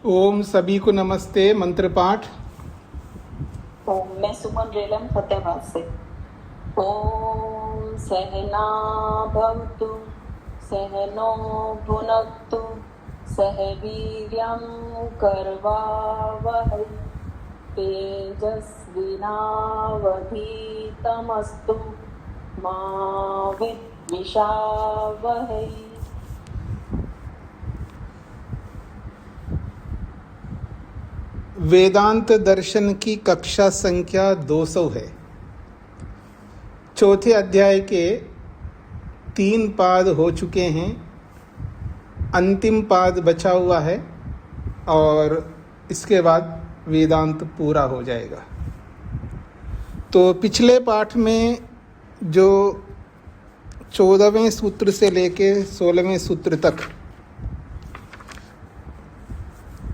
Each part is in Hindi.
ओम सभी को नमस्ते। मंत्र पाठ। ओम। मैं सुमन रेलम फतेहाबाद से। ओम सहना भवतु सहनो भुनक्तु सह वीर्यं करवावहै तेजस्विनावधीतमस्तु मा विद्विषावहै। वेदांत दर्शन की कक्षा संख्या 200 है। चौथे अध्याय के 3 पाद हो चुके हैं, अंतिम पाद बचा हुआ है और इसके बाद वेदांत पूरा हो जाएगा। तो पिछले पाठ में जो 14वें सूत्र से लेके 16वें सूत्र तक,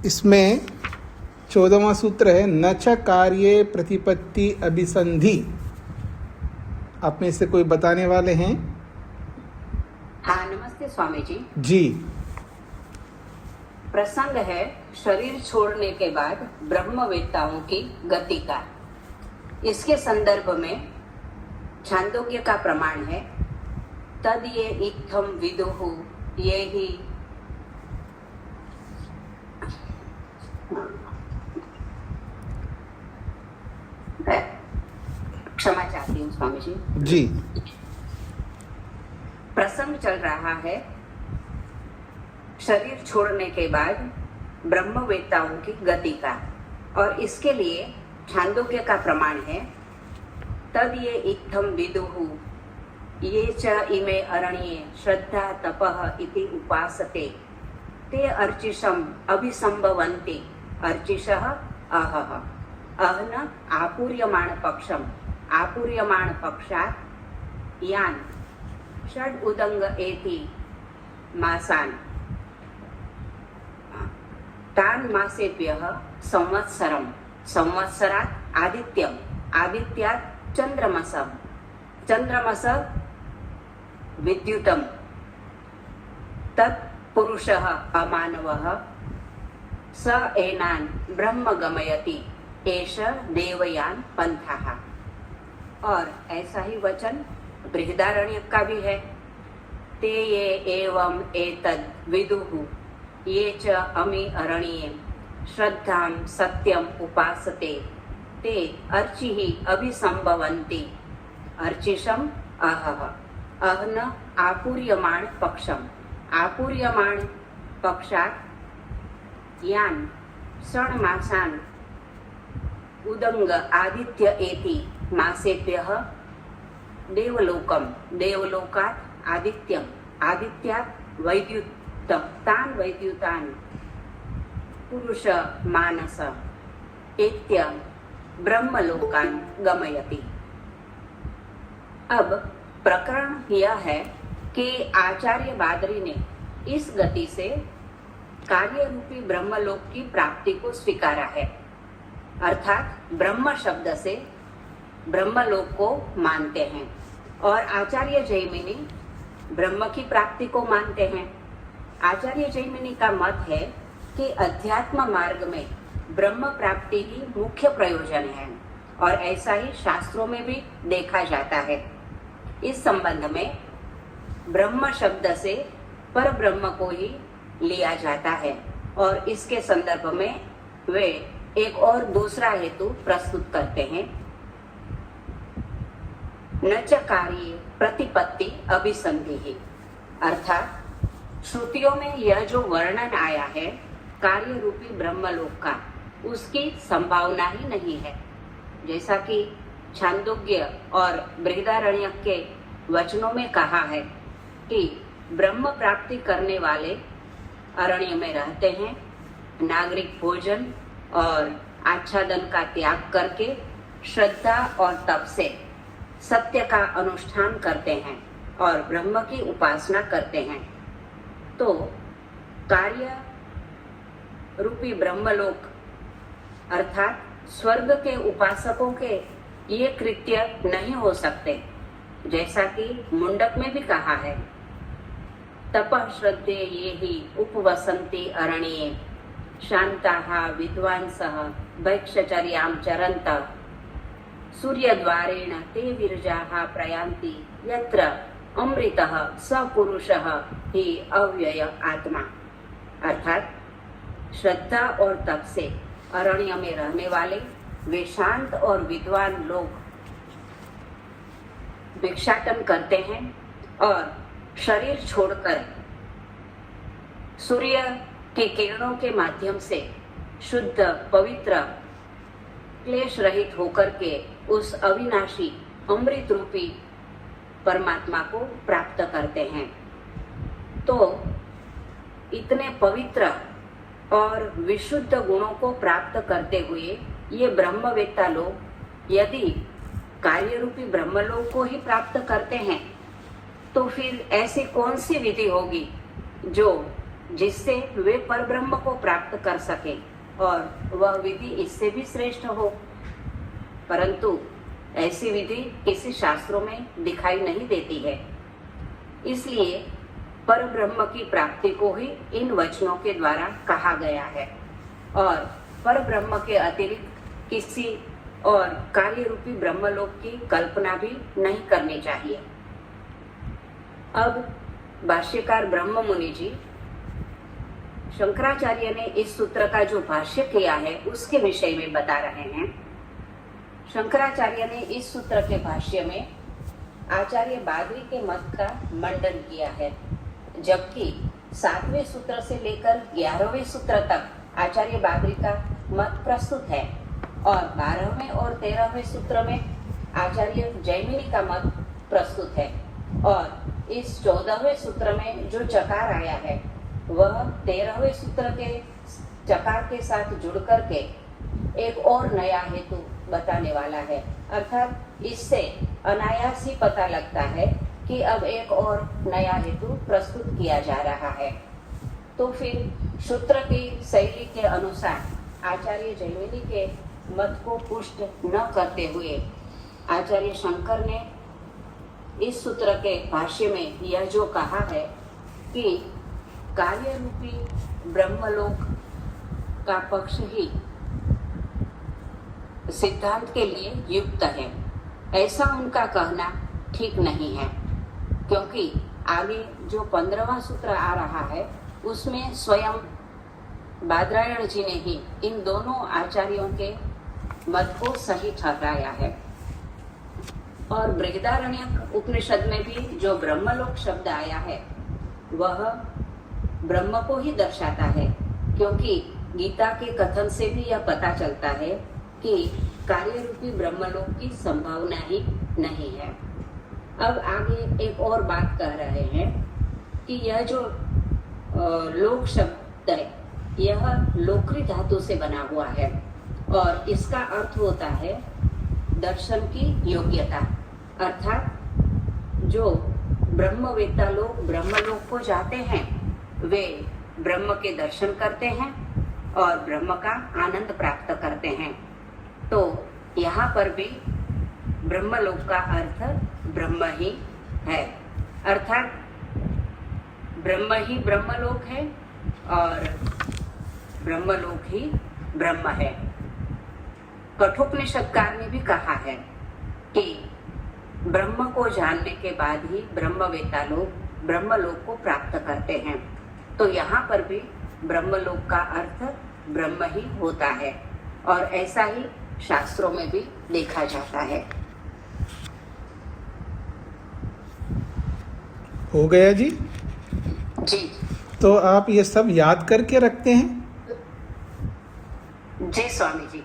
इसमें 14वां सूत्र है न च कार्ये प्रतिपत्ति अभिसंधि। आप में से कोई बताने वाले हैं? हाँ, नमस्ते स्वामी जी। जी। प्रसंग है शरीर छोड़ने के बाद ब्रह्मवेत्ताओं की गति का। इसके संदर्भ में छांदोग्य का प्रमाण है तद ये इत्थम विदुः ये ही क्षमा चाहती हूँ स्वामी जी। जी। प्रसंग चल रहा है शरीर छोड़ने के बाद ब्रह्मवेत्ताओं की गति का, और इसके लिए छांदोग्य का प्रमाण है तद ये इत्थम विदुः ये च इमे अरण्ये श्रद्धा तपः इति उपासते ते अर्चिषम अभिसंभवन्ति अर्चिषः अहः अहन आपूर्यमाण पक्षम आपूर्यमाण पक्षात् यान षड उदंग एति मासान् तान् मासेभ्यः संवत्सरं संवत्सरात् आदित्यम् आदित्यात् चंद्रमसं चंद्रमस विद्युतं तत् पुरुषः अमानवः स एनान् ब्रह्म गमयति एष देवयान पंथः। और ऐसा ही वचन बृहदारण्यक का भी है ते ये एवं एतद् विदुः ये च अमि अरण्ये श्रद्धां सत्यम उपासते ते अर्चिः अभिसंभवन्ति अर्चिषम अहः अहन आपूर्यमाण पक्षम आपूर्यमाण पक्षात् यान षण्मासान् उदंग आदित्य एति मासेभ्यः देवलोकम देवलोकात् आदित्यम आदित्यात् वैद्युतं तान् वैद्युतान् पुरुष मानस एत्य ब्रह्मलोकान् गमयति। अब प्रकरण यह है कि आचार्य बादरी ने इस गति से कार्य रूपी ब्रह्मलोक की प्राप्ति को स्वीकारा है, अर्थात ब्रह्म शब्द से ब्रह्मलोक को मानते हैं, और आचार्य जैमिनी ब्रह्म की प्राप्ति को मानते हैं। आचार्य जैमिनी का मत है कि अध्यात्म मार्ग में ब्रह्म प्राप्ति ही मुख्य प्रयोजन है, और ऐसा ही शास्त्रों में भी देखा जाता है। इस संबंध में ब्रह्म शब्द से पर ब्रह्म को ही लिया जाता है, और इसके संदर्भ में वे एक और दूसरा हेतु प्रस्तुत करते हैं न च कार्ये प्रतिपत्ति अभिसंधि, अर्थात श्रुतियों में यह जो वर्णन आया है कार्य रूपी ब्रह्मलोक का, उसकी संभावना ही नहीं है। जैसा कि छांदोग्य और बृहदारण्यक के वचनों में कहा है कि ब्रह्म प्राप्ति करने वाले अरण्य में रहते हैं, नागरिक भोजन और आच्छादन का त्याग करके श्रद्धा और तप से सत्य का अनुष्ठान करते हैं और ब्रह्म की उपासना करते हैं। तो कार्य रूपी ब्रह्मलोक अर्थात स्वर्ग के उपासकों के ये कृत्य नहीं हो सकते, जैसा कि मुंडक में भी कहा है तपः श्रद्धे ये ही उपवसन्ति अरण्ये शान्ताः विद्वांसः भैक्षचर्यां चरन्तः सूर्यद्वारेण ते विरजाः प्रयान्ति यत्र अमृतः स पुरुषः ही अव्यय आत्मा। अर्थात श्रद्धा और तप से अरण्य में रहने वाले वे शांत और विद्वान लोग भिक्षाटन करते हैं और शरीर छोड़कर सूर्य की किरणों के माध्यम से शुद्ध पवित्र क्लेश रहित होकर के उस अविनाशी अमृत रूपी परमात्मा को प्राप्त करते हैं। तो इतने पवित्र और विशुद्ध गुणों को प्राप्त करते हुए ये ब्रह्मवेत्ता लोग यदि कार्य रूपी ब्रह्मलोक को ही प्राप्त करते हैं तो फिर ऐसी कौन सी विधि होगी जिससे वे परब्रह्म को प्राप्त कर सके और वह विधि इससे भी श्रेष्ठ हो। परंतु ऐसी विधि किसी शास्त्रों में दिखाई नहीं देती है। इसलिए परब्रह्म की प्राप्ति को ही इन वचनों के द्वारा कहा गया है और परब्रह्म के अतिरिक्त किसी और कार्य रूपी ब्रह्मलोक की कल्पना भी नहीं करनी चाहिए। अब भाष्यकार ब्रह्म मुनि जी शंकराचार्य ने इस सूत्र का जो भाष्य किया है उसके विषय में बता रहे हैं। शंकराचार्य ने इस सूत्र के भाष्य में आचार्य बादरी के मत का मंडन किया है, जबकि 7वें सूत्र से लेकर 11वें सूत्र तक आचार्य बादरी का मत प्रस्तुत है और 12वें और 13वें सूत्र में आचार्य जैमिनी का मत प्रस्तुत है और इस 14वें सूत्र में जो चकार आया है वह 13वें सूत्र के चकार के साथ जुड़ करके एक और नया हेतु बताने वाला है। अर्थात इससे अनायास ही पता लगता है कि अब एक और नया हेतु प्रस्तुत किया जा रहा है। तो फिर सूत्र की शैली के अनुसार आचार्य जैमिनी के मत को पुष्ट न करते हुए आचार्य शंकर ने इस सूत्र के भाष्य में यह जो कहा है कि कार्य रूपी ब्रह्मलोक का पक्ष ही सिद्धांत के लिए युक्त है, ऐसा उनका कहना ठीक नहीं है, क्योंकि आगे जो 15वां सूत्र आ रहा है उसमें स्वयं बादरायण जी ने ही इन दोनों आचार्यों के मत को सही ठहराया है। और बृहदारण्यक उपनिषद में भी जो ब्रह्मलोक शब्द आया है वह ब्रह्म को ही दर्शाता है, क्योंकि गीता के कथन से भी यह पता चलता है कि कार्य रूपी ब्रह्मलोक की संभावना ही नहीं है। अब आगे एक और बात कह रहे हैं कि यह जो लोक शब्द है यह लोकरी धातु से बना हुआ है और इसका अर्थ होता है दर्शन की योग्यता। अर्थात जो ब्रह्मवेत्ता लोग ब्रह्मलोक को जाते हैं वे ब्रह्म के दर्शन करते हैं और ब्रह्म का आनंद प्राप्त करते हैं। तो यहाँ पर भी ब्रह्मलोक का अर्थ ब्रह्म ही है, अर्थात ब्रह्म ही ब्रह्मलोक है और ब्रह्मलोक ही ब्रह्म है। कठोपनिषदकार ने भी कहा है कि ब्रह्म को जानने के बाद ही ब्रह्मवेत्ता लोग ब्रह्मलोक को प्राप्त करते हैं। तो यहाँ पर भी ब्रह्मलोक का अर्थ ब्रह्म ही होता है और ऐसा ही शास्त्रों में भी देखा जाता है। हो गया जी? जी। तो आप ये सब याद करके रखते हैं? जी स्वामी जी।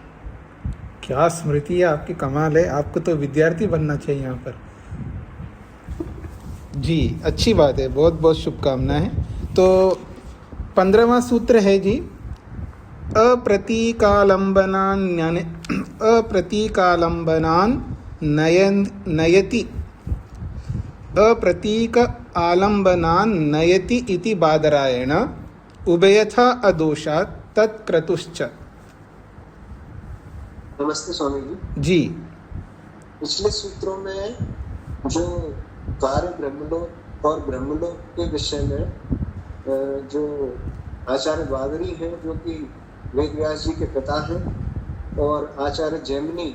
क्या स्मृति है आपकी, कमाल है। आपको तो विद्यार्थी बनना चाहिए यहाँ पर। जी अच्छी बात है, बहुत बहुत शुभकामनाएं हैं। तो 15वां सूत्र है जी, अप्रतीकालंबनान नयति, अप्रतीक आलंबनान नयति इति बादरायण उभयथा अदोषात् तत्क्रतुश्च। नमस्ते स्वामी जी। जी पिछले सूत्रों में जो कार्य ब्रह्मलोक और ब्रह्मलोक के विषय में जो आचार्य बादरी हैं जो कि वेद व्यास जी के पिता हैं, और आचार्य जैमिनी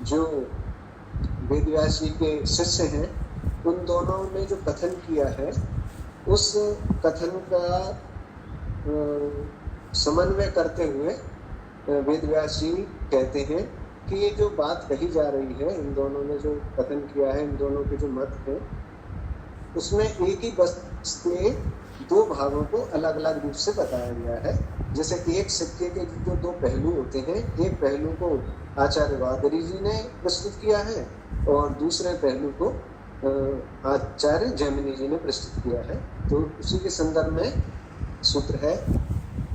जो वेद व्यास जी के शिष्य हैं, उन दोनों ने जो कथन किया है उस कथन का समन्वय करते हुए वेद व्यास जी कहते हैं कि ये जो बात कही जा रही है, इन दोनों ने जो कथन किया है, इन दोनों के जो मत है, उसमें एक ही वस्तु के दो भागों को अलग अलग रूप से बताया गया है। जैसे एक सिक्के के जो दो पहलू होते हैं, एक पहलू को आचार्य बादरी जी ने प्रस्तुत किया है और दूसरे पहलू को आचार्य जैमिनी जी ने प्रस्तुत किया है। तो उसी के संदर्भ में सूत्र है,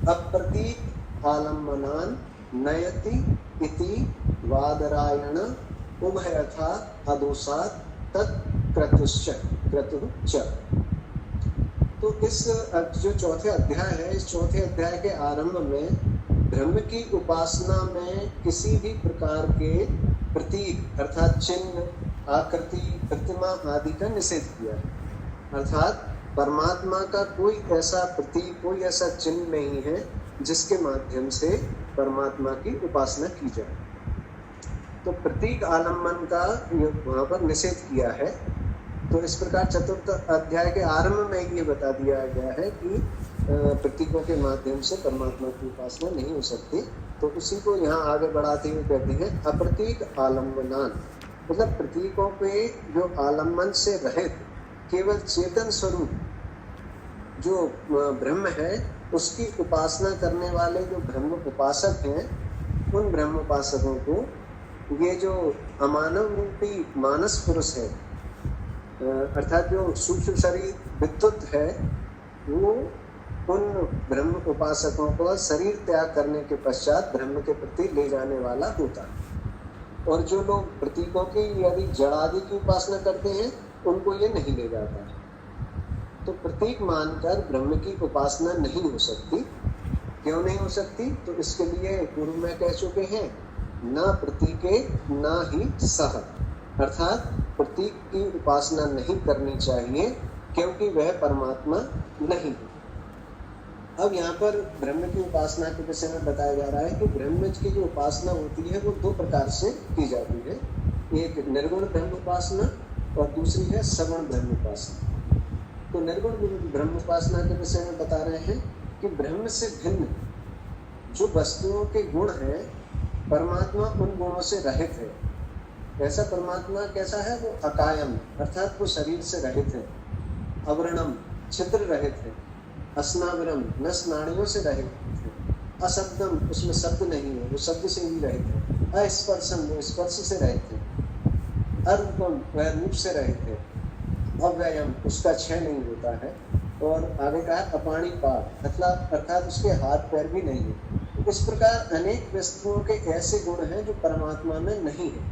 अप्रतीक आलम्बनान नयति इति वादरायण उभयथा अदोषात् तत्क्रतुश्च क्रतुश्च। तो इस जो चौथे अध्याय है, इस चौथे अध्याय के आरंभ में ब्रह्म की उपासना में किसी भी प्रकार के प्रतीक अर्थात चिन्ह, आकृति, प्रतिमा आदि का निषेध किया है। अर्थात परमात्मा का कोई ऐसा प्रतीक, कोई ऐसा चिन्ह नहीं है जिसके माध्यम से परमात्मा की उपासना की जाए। तो प्रतीक आलम्बन का वहाँ पर निषेध किया है। तो इस प्रकार चतुर्थ अध्याय के आरंभ में ये बता दिया गया है कि प्रतीकों के माध्यम से परमात्मा की उपासना नहीं हो सकती। तो उसी को यहाँ आगे बढ़ाते हुए कहते हैं, अप्रतीक आलम्बनान, मतलब प्रतीकों पे जो आलम्बन से रहित केवल चेतन स्वरूप जो ब्रह्म है, उसकी उपासना करने वाले जो ब्रह्म उपासक हैं, उन ब्रह्म उपासकों को ये जो अमानव रूपी मानस पुरुष है, अर्थात जो सूक्ष्म शरीर विद्युत है, वो उन ब्रह्म उपासकों को शरीर त्याग करने के पश्चात ब्रह्म के प्रति ले जाने वाला होता है। और जो लोग प्रतीकों की यदि जड़ आदि की उपासना करते हैं, उनको ये नहीं ले जाता है। तो प्रतीक मानकर ब्रह्म की उपासना नहीं हो सकती। क्यों नहीं हो सकती? तो इसके लिए गुरु में कह चुके हैं, न प्रतीके न ही सह, अर्थात प्रतीक की उपासना नहीं करनी चाहिए क्योंकि वह परमात्मा नहीं है। अब यहाँ पर ब्रह्म की उपासना के विषय में बताया जा रहा है कि ब्रह्म की जो उपासना होती है वो दो प्रकार से की जाती है। एक निर्गुण ब्रह्म उपासना और दूसरी है सगुण ब्रह्म उपासना। तो निर्गुण ब्रह्म उपासना के विषय में बता रहे हैं कि ब्रह्म से भिन्न जो वस्तुओं के गुण हैं, परमात्मा उन गुणों से रहित है। ऐसा परमात्मा कैसा है? वो अकायम, अर्थात वो शरीर से रहित है। अवर्णम, छिद्र रहित है। अस्नावरम, नस नाड़ियों से रहित है। अशब्दम, उसमें शब्द नहीं है, वो शब्द से ही रहित है। अस्पर्शम, वो स्पर्श से रहित है। अरूपम, वह रूप से रहित है। अव्ययम, उसका क्षय नहीं होता है। और आगे कहा अपाणिपाद, अर्थात उसके हाथ पैर भी नहीं है। इस प्रकार अनेक वस्तुओं के ऐसे गुण हैं जो परमात्मा में नहीं है।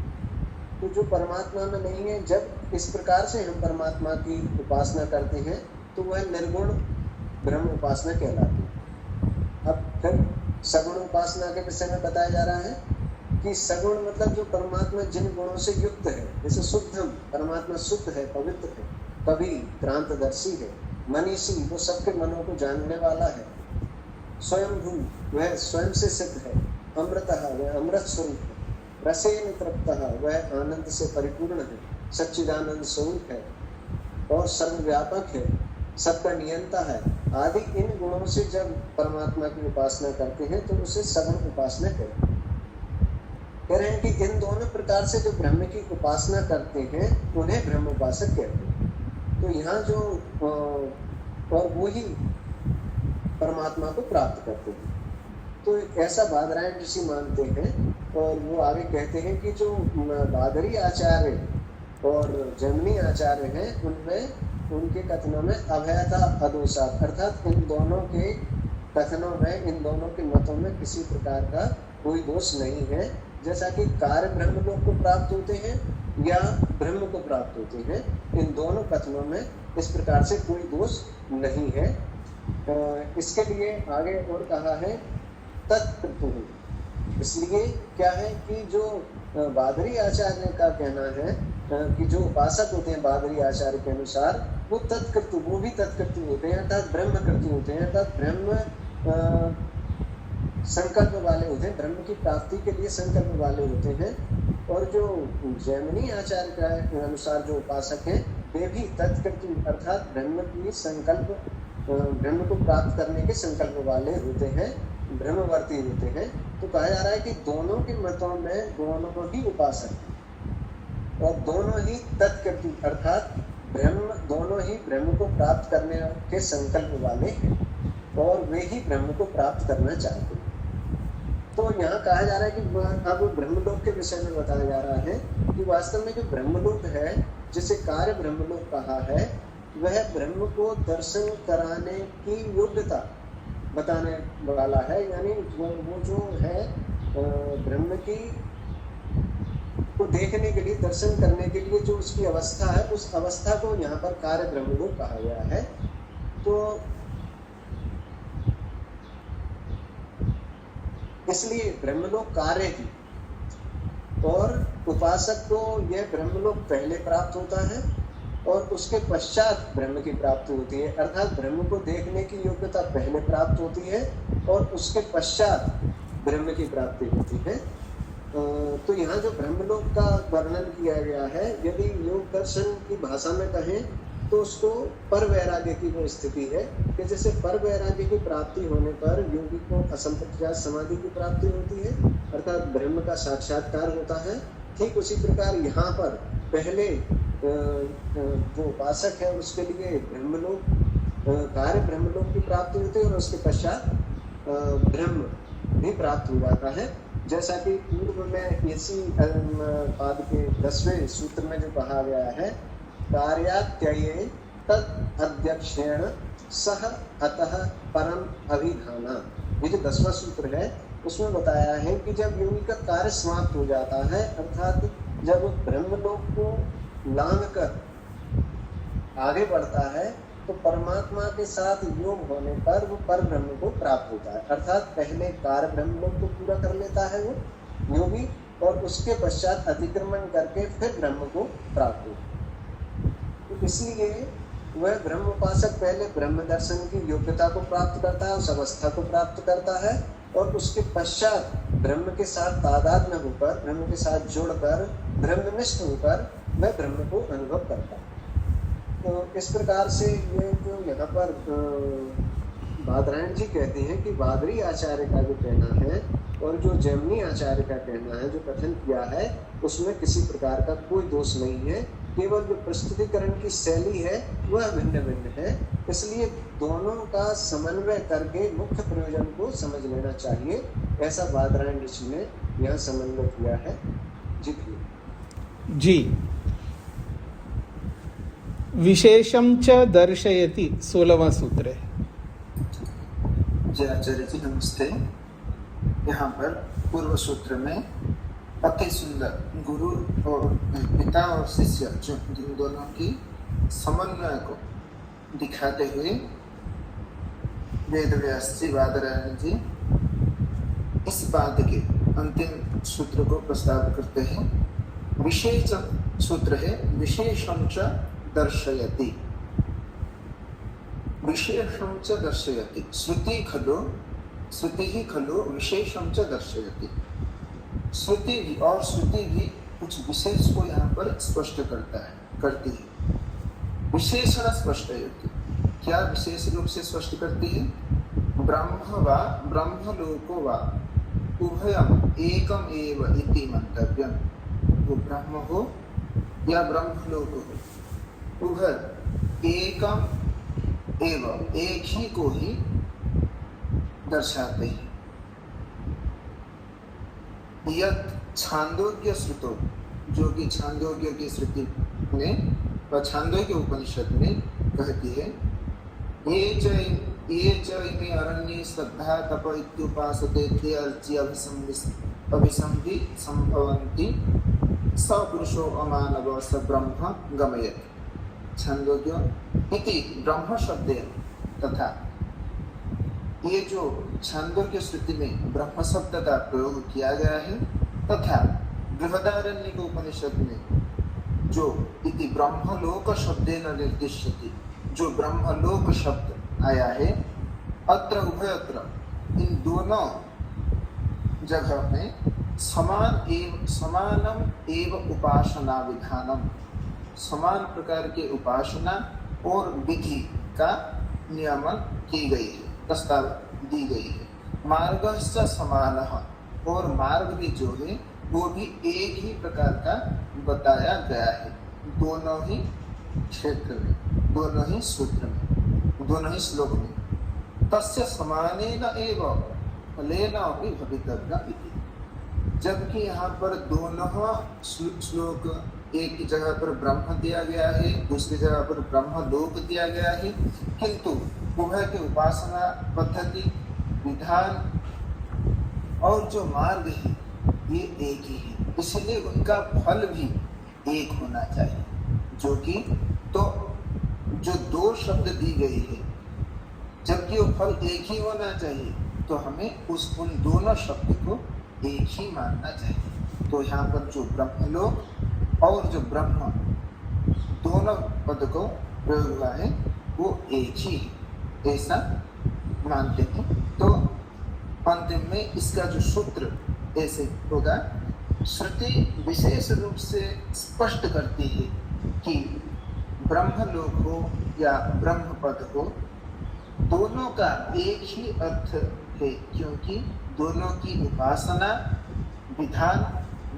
तो जो परमात्मा में नहीं है, जब इस प्रकार से हम परमात्मा की उपासना करते हैं तो वह निर्गुण ब्रह्म उपासना कहलाती है। अब फिर सगुण उपासना के विषय में बताया जा रहा है कि सगुण मतलब जो परमात्मा जिन गुणों से युक्त है, जैसे शुद्धम, परमात्मा शुद्ध है, पवित्र है। कवि, क्रांतदर्शी है। मनीषी, वो सबके मनों को जानने वाला है। स्वयंभू, वह स्वयं से सिद्ध है। अमृतः, वह अमृत स्वरूप है। रसेन तृप्तः, वह आनंद से परिपूर्ण है। सच्चिदानंद स्वरूप है और सर्वव्यापक है, सबका नियंता है। आदि इन गुणों से जब परमात्मा की उपासना करते हैं तो उसे सगुण उपासना कहते हैं। कह रहे हैं कि इन दोनों प्रकार से जो ब्रह्म की उपासना करते हैं उन्हें ब्रह्म उपासक कहते हैं। तो यहाँ जो और वो ही परमात्मा को प्राप्त करते हैं। तो ऐसा बादरायण ऋषि मानते हैं। और वो आगे कहते हैं कि जो बादरी आचार्य और जैमिनी आचार्य हैं, उनमें उनके कथनों में अभयता अदोषा, अर्थात इन दोनों के कथनों में, इन दोनों के मतों में किसी प्रकार का कोई दोष नहीं है। जैसा कि कार्य ब्रह्म लोक को प्राप्त होते हैं या ब्रह्म को प्राप्त होते हैं, इन दोनों कथनों में इस प्रकार से कोई दोष नहीं है। इसके लिए आगे और कहा है तत्कृतु। इसलिए क्या है कि जो बादरी आचार्य का कहना है कि जो उपासक होते हैं बादरी आचार्य के अनुसार, वो तत्कृतु, वो भी तत्कृतु होते हैं, अर्थात ब्रह्मकृतु होते हैं। अर्थात ब्रह्म संकल्प वाले होते हैं, ब्रह्म की प्राप्ति के लिए संकल्प वाले होते हैं। और जो जैमिनी आचार्य के अनुसार जो उपासक हैं वे भी तत्कृति अर्थात ब्रह्म की संकल्प ब्रह्म को प्राप्त करने के संकल्प वाले होते हैं, ब्रह्मवर्ती होते हैं। तो कहा जा रहा है कि दोनों के मतों में दोनों ही उपासक हैं और दोनों ही तत्कृति अर्थात ब्रह्म दोनों ही ब्रह्म को प्राप्त करने के संकल्प वाले हैं और वे ही ब्रह्म को प्राप्त करना चाहते हैं। तो यहाँ कहा जा रहा है कि अब ब्रह्मलोक के विषय में बताया जा रहा है कि वास्तव में जो ब्रह्मलोक है जिसे कार्य ब्रह्मलोक कहा है वह ब्रह्म को दर्शन कराने की योग्यता बताने वाला है। यानी वो जो है ब्रह्म की को देखने के लिए दर्शन करने के लिए जो उसकी अवस्था है उस अवस्था को यहाँ पर कार्य ब्रह्मलोक कहा गया है। तो इसलिए ब्रह्मलोक कार्य की और उपासक को यह ब्रह्मलोक पहले प्राप्त होता है और उसके पश्चात ब्रह्म की प्राप्ति होती है। अर्थात ब्रह्म को देखने की योग्यता पहले प्राप्त होती है और उसके पश्चात ब्रह्म की प्राप्ति होती है। तो यहाँ जो ब्रह्मलोक का वर्णन किया गया है यदि योग दर्शन की भाषा में कहें तो उसको पर वैराग्य की वो स्थिति है कि जैसे पर वैराग्य की प्राप्ति होने पर योगी को असंप्रज्ञात समाधि की प्राप्ति होती है अर्थात ब्रह्म का साक्षात्कार होता है। ठीक उसी प्रकार यहाँ पर पहले जो उपासक है उसके लिए ब्रह्मलोक कार्य ब्रह्मलोक की प्राप्ति होती है और उसके पश्चात ब्रह्म भी प्राप्त हो जाता है। जैसा कि पूर्व में इसी पाद के 10वें सूत्र में जो कहा गया है कार्यात्यये तद अध्यक्षेण सह अतः परम अभिधाना, ये जो 10वां सूत्र है उसमें बताया है कि जब योगी का कार्य समाप्त हो जाता है अर्थात जब ब्रह्मलोक को लांघ कर आगे बढ़ता है तो परमात्मा के साथ योग होने पर वो पर ब्रह्म को प्राप्त होता है। अर्थात पहले कार्य ब्रह्मलोक को पूरा कर लेता है वो योगी और उसके पश्चात अतिक्रमण करके फिर ब्रह्म को प्राप्त होता है। तो इसलिए वह ब्रह्म उपासक पहले ब्रह्म दर्शन की योग्यता को प्राप्त करता है, उस अवस्था को प्राप्त करता है और उसके पश्चात ब्रह्म के साथ तादाद में होकर ब्रह्म के साथ जुड़कर ब्रह्मनिष्ठ होकर वह ब्रह्म को अनुभव करता है। तो इस प्रकार से ये जो यहाँ पर बादरायण जी कहते हैं कि बादरी आचार्य का जो कहना है और जो जैमिनी आचार्य का कहना है जो कथन किया है उसमें किसी प्रकार का कोई दोष नहीं है, केवल जो प्रस्तुतिकरण की शैली है वह भिन्न भिन्न है। इसलिए दोनों का समन्वय करके मुख्य प्रयोजन को समझ लेना चाहिए, ऐसा बादरायण ऋषि ने यह समन्वय किया है। जी विशेषम च दर्शयति 16वां सूत्र है। जय आचार्य जी नमस्ते। यहाँ पर पूर्व सूत्र में अति सुंदर गुरु और पिता और शिष्य जो जिन दोनों की समन्वय को दिखाते हुए वेदव्यास जी बादरायण जी इस बात के अंतिम सूत्र को प्रस्ताव करते हैं। विशेष सूत्र है विशेषं च दर्शयति। विशेषं च दर्शयति श्रुति ही खलु विशेषं च दर्शयति। श्रुति भी कुछ विशेष को यहाँ पर स्पष्ट करती है। विशेषण स्पष्ट होती, क्या विशेष रूप से स्पष्ट करती है? ब्रह्म वा ब्रह्मलोको वा उभयम एकम एव इति मंतव्यम। वो ब्रह्म हो या ब्रह्मलोक हो उभय एकम एव एक ही को ही दर्शाते हैं। यत् छांदोग्य श्रुतो जो कि छांदोग्य की श्रुति में व छांदोग्य उपनिषद में कहती है ये च इमे अरण्ये श्रद्धा तप इत्युपासते ते अर्च्य अभिसंधि संभवन्ति स पुरुषो अमानव स ब्रह्म गमयति। छांदोग्य इति ब्रह्म शब्द तथा ये जो छांदोग्य श्रुति में ब्रह्म शब्द का प्रयोग किया गया है तथा बृहदारण्यक उपनिषद में जो इति ब्रह्मलोक शब्देन निर्दिश्यते जो ब्रह्मलोक शब्द आया है अत्र उभयत्र इन दोनों जगह में समानम एव उपासना विधानम, समान प्रकार के उपासना और विधि का नियमन की गई है, प्रस्ताव दी गई है। मार्गश्च समानः, और मार्ग भी जो है वो भी एक ही प्रकार का बताया गया है, दोनों ही क्षेत्र में, दोनों ही सूत्र में, दोनों ही श्लोक में। तस्य समानेन एव फलेन अपि भवितव्यम् इति। जबकि यहाँ पर दोनों श्लोक, एक की जगह पर ब्रह्म दिया गया है, दूसरी जगह पर ब्रह्म लोक दिया गया है, किंतु उभय के उपासना पद्धति, विधान और जो मार्ग है ये एक ही है, इसलिए उनका फल भी एक होना चाहिए। जो कि तो जो दो शब्द दी गई है, जबकि वो फल एक ही होना चाहिए, तो हमें उन दोनों शब्द को एक ही मानना चाहिए। तो यहाँ पर जो ब्रह्मलोक और जो ब्रह्म दोनों पद को प्रयोग हुआ है वो एक ही है, ऐसा मानते हैं। तो अंतिम में इसका जो सूत्र ऐसे होगा, श्रुति विशेष रूप से स्पष्ट करती है कि ब्रह्मलोक हो या ब्रह्म पद हो, दोनों का एक ही अर्थ है, क्योंकि दोनों की उपासना, विधान,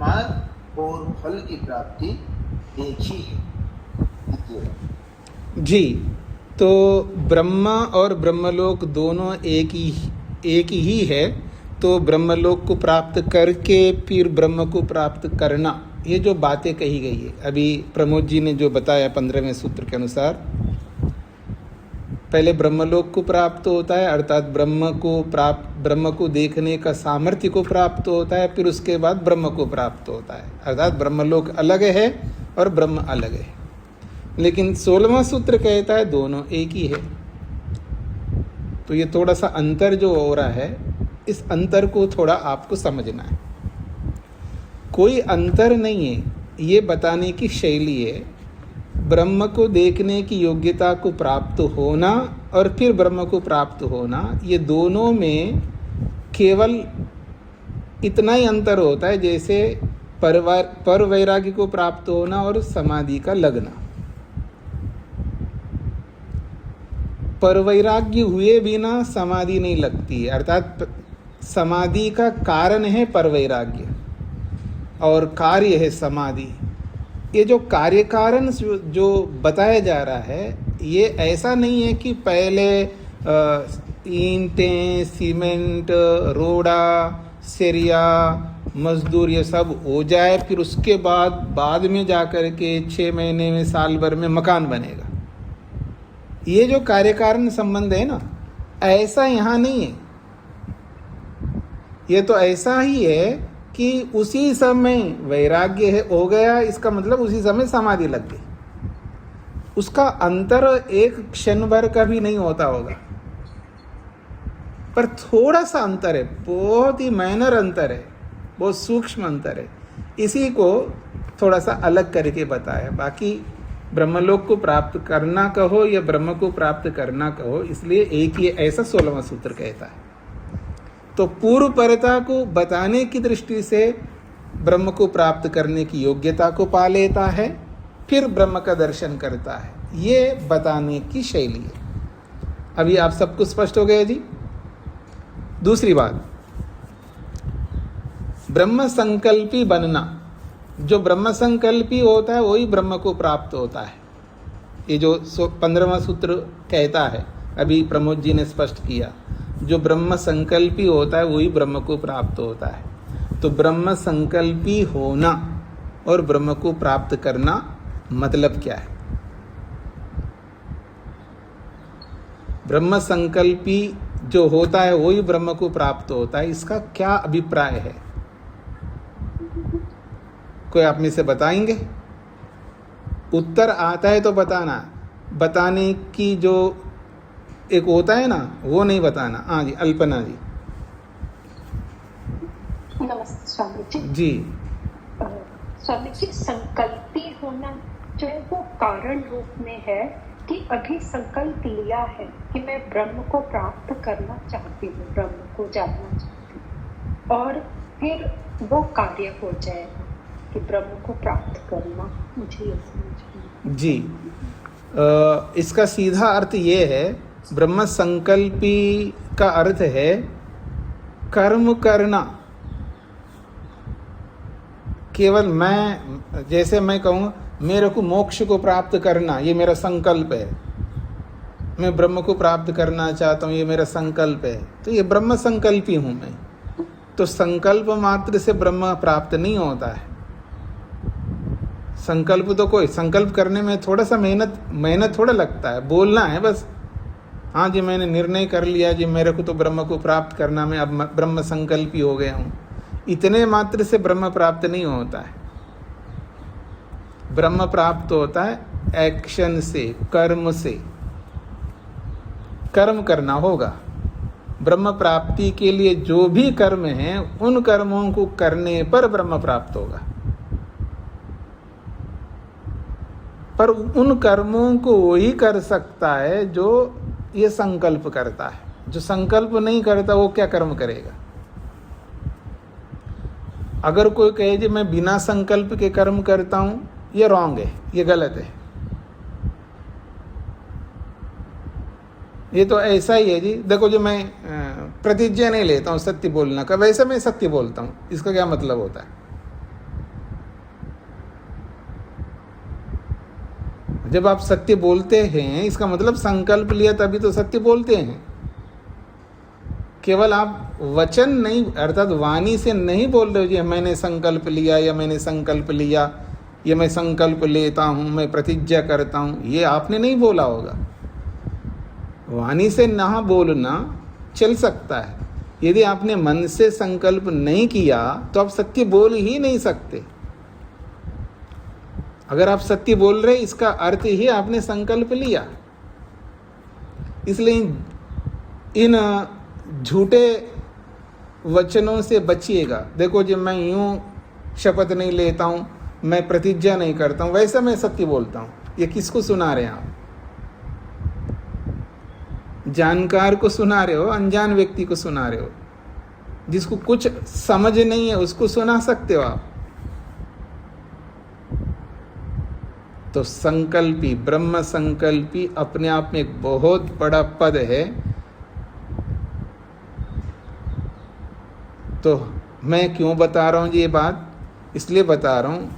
मार्ग और फल की प्राप्ति एक ही है। जी, तो ब्रह्मा और ब्रह्मलोक दोनों एक ही है। तो ब्रह्मलोक को प्राप्त करके फिर ब्रह्म को प्राप्त करना, ये जो बातें कही गई है अभी प्रमोद जी ने जो बताया 15वें सूत्र के अनुसार, पहले ब्रह्मलोक को प्राप्त होता है, अर्थात ब्रह्म को देखने का सामर्थ्य को प्राप्त होता है, फिर उसके बाद ब्रह्म को प्राप्त होता है, अर्थात ब्रह्मलोक अलग है और ब्रह्म अलग है। लेकिन 16वां सूत्र कहता है दोनों एक ही है। तो ये थोड़ा सा अंतर जो हो रहा है, इस अंतर को थोड़ा आपको समझना है। कोई अंतर नहीं है, ये बताने की शैली है। ब्रह्म को देखने की योग्यता को प्राप्त होना और फिर ब्रह्म को प्राप्त होना, ये दोनों में केवल इतना ही अंतर होता है जैसे पर वैराग्य को प्राप्त होना और समाधि का लगना। पर वैराग्य हुए बिना समाधि नहीं लगती है, अर्थात समाधि का कारण है पर वैराग्य और कार्य है समाधि। ये जो कार्य कारण जो बताया जा रहा है, ये ऐसा नहीं है कि पहले ईंटें, सीमेंट, रोड़ा, सरिया, मजदूर ये सब हो जाए, फिर उसके बाद में जाकर के 6 महीने में, साल भर में मकान बनेगा। ये जो कार्य कारण संबंध है ना, ऐसा यहाँ नहीं है। ये तो ऐसा ही है कि उसी समय वैराग्य हो गया, इसका मतलब उसी समय समाधि लग गई। उसका अंतर एक क्षण भर का भी नहीं होता होगा, पर थोड़ा सा अंतर है, बहुत ही माइनर अंतर है, बहुत सूक्ष्म अंतर है। इसी को थोड़ा सा अलग करके बताया। बाकी ब्रह्मलोक को प्राप्त करना कहो या ब्रह्म को प्राप्त करना कहो, इसलिए एक ही, ऐसा 16वां सूत्र कहता है। तो पूर्व परता को बताने की दृष्टि से ब्रह्म को प्राप्त करने की योग्यता को पा लेता है, फिर ब्रह्म का दर्शन करता है, ये बताने की शैली है। अभी आप सबको स्पष्ट हो गया जी। दूसरी बात, ब्रह्म संकल्पी बनना। जो ब्रह्म संकल्पी होता है वही ब्रह्म को प्राप्त होता है। ये जो 15वां सूत्र कहता है, अभी प्रमोद जी ने स्पष्ट किया, जो ब्रह्म संकल्पी होता है वही ब्रह्म को प्राप्त होता है। तो ब्रह्म संकल्पी होना और ब्रह्म को प्राप्त करना मतलब क्या है? ब्रह्म संकल्पी जो होता है वही ब्रह्म को प्राप्त होता है, इसका क्या अभिप्राय है? कोई आप में से बताएंगे? उत्तर आता है तो बताना, बताने की जो एक होता है ना, वो नहीं बताना। हाँ जी, अल्पना जी। नमस्ते स्वामी जी। जी स्वामी जी, संकल्पी होना जो है वो कारण रूप में है, कि अभी संकल्प लिया है कि मैं ब्रह्म को प्राप्त करना चाहती हूँ, ब्रह्म को जानना चाहती हूँ, और फिर वो कार्य हो जाएगा कि ब्रह्म को प्राप्त करना, मुझे ये समझ जी। इसका सीधा अर्थ ये है, ब्रह्म संकल्पी का अर्थ है कर्म करना। केवल मैं, जैसे मैं कहूँ मेरे को मोक्ष को प्राप्त करना, ये मेरा संकल्प है, मैं ब्रह्म को प्राप्त करना चाहता हूँ, ये मेरा संकल्प है, तो ये ब्रह्म संकल्पी हूँ मैं। तो संकल्प मात्र से ब्रह्म प्राप्त नहीं होता है। संकल्प तो कोई, संकल्प करने में थोड़ा सा मेहनत थोड़ा लगता है, बोलना है बस, हाँ जी मैंने निर्णय कर लिया जी मेरे को तो ब्रह्म को प्राप्त करना, मैं अब ब्रह्म संकल्पी हो गया हूँ, इतने मात्र से ब्रह्म प्राप्त नहीं होता है। ब्रह्म प्राप्त होता है एक्शन से, कर्म से, कर्म करना होगा। ब्रह्म प्राप्ति के लिए जो भी कर्म हैं उन कर्मों को करने पर ब्रह्म प्राप्त होगा। पर उन कर्मों को वही कर सकता है जो ये संकल्प करता है। जो संकल्प नहीं करता वो क्या कर्म करेगा? अगर कोई कहे जी मैं बिना संकल्प के कर्म करता हूं, ये रॉन्ग है, ये गलत है। ये तो ऐसा ही है जी, देखो जो मैं प्रतिज्ञा नहीं लेता हूँ सत्य बोलना का, वैसे मैं सत्य बोलता हूँ, इसका क्या मतलब होता है? जब आप सत्य बोलते हैं इसका मतलब संकल्प लिया तभी तो सत्य बोलते हैं। केवल आप वचन नहीं, अर्थात वाणी से नहीं बोल रहे हो जी मैंने संकल्प लिया या मैंने संकल्प लिया या मैं संकल्प लेता हूँ, मैं प्रतिज्ञा करता हूँ, ये आपने नहीं बोला होगा। वाणी से ना बोलना चल सकता है, यदि आपने मन से संकल्प नहीं किया तो आप सत्य बोल ही नहीं सकते। अगर आप सत्य बोल रहे इसका अर्थ ही आपने संकल्प लिया। इसलिए इन झूठे वचनों से बचिएगा। देखो जब मैं यूं शपथ नहीं लेता हूं, मैं प्रतिज्ञा नहीं करता हूं, वैसा मैं सत्य बोलता हूं, ये किसको सुना रहे हैं आप? जानकार को सुना रहे हो, अनजान व्यक्ति को सुना रहे हो। जिसको कुछ समझ नहीं है उसको सुना सकते हो आप। तो संकल्पी, ब्रह्म संकल्पी अपने आप में एक बहुत बड़ा पद है। तो मैं क्यों बता रहा हूँ ये बात? इसलिए बता रहा हूँ,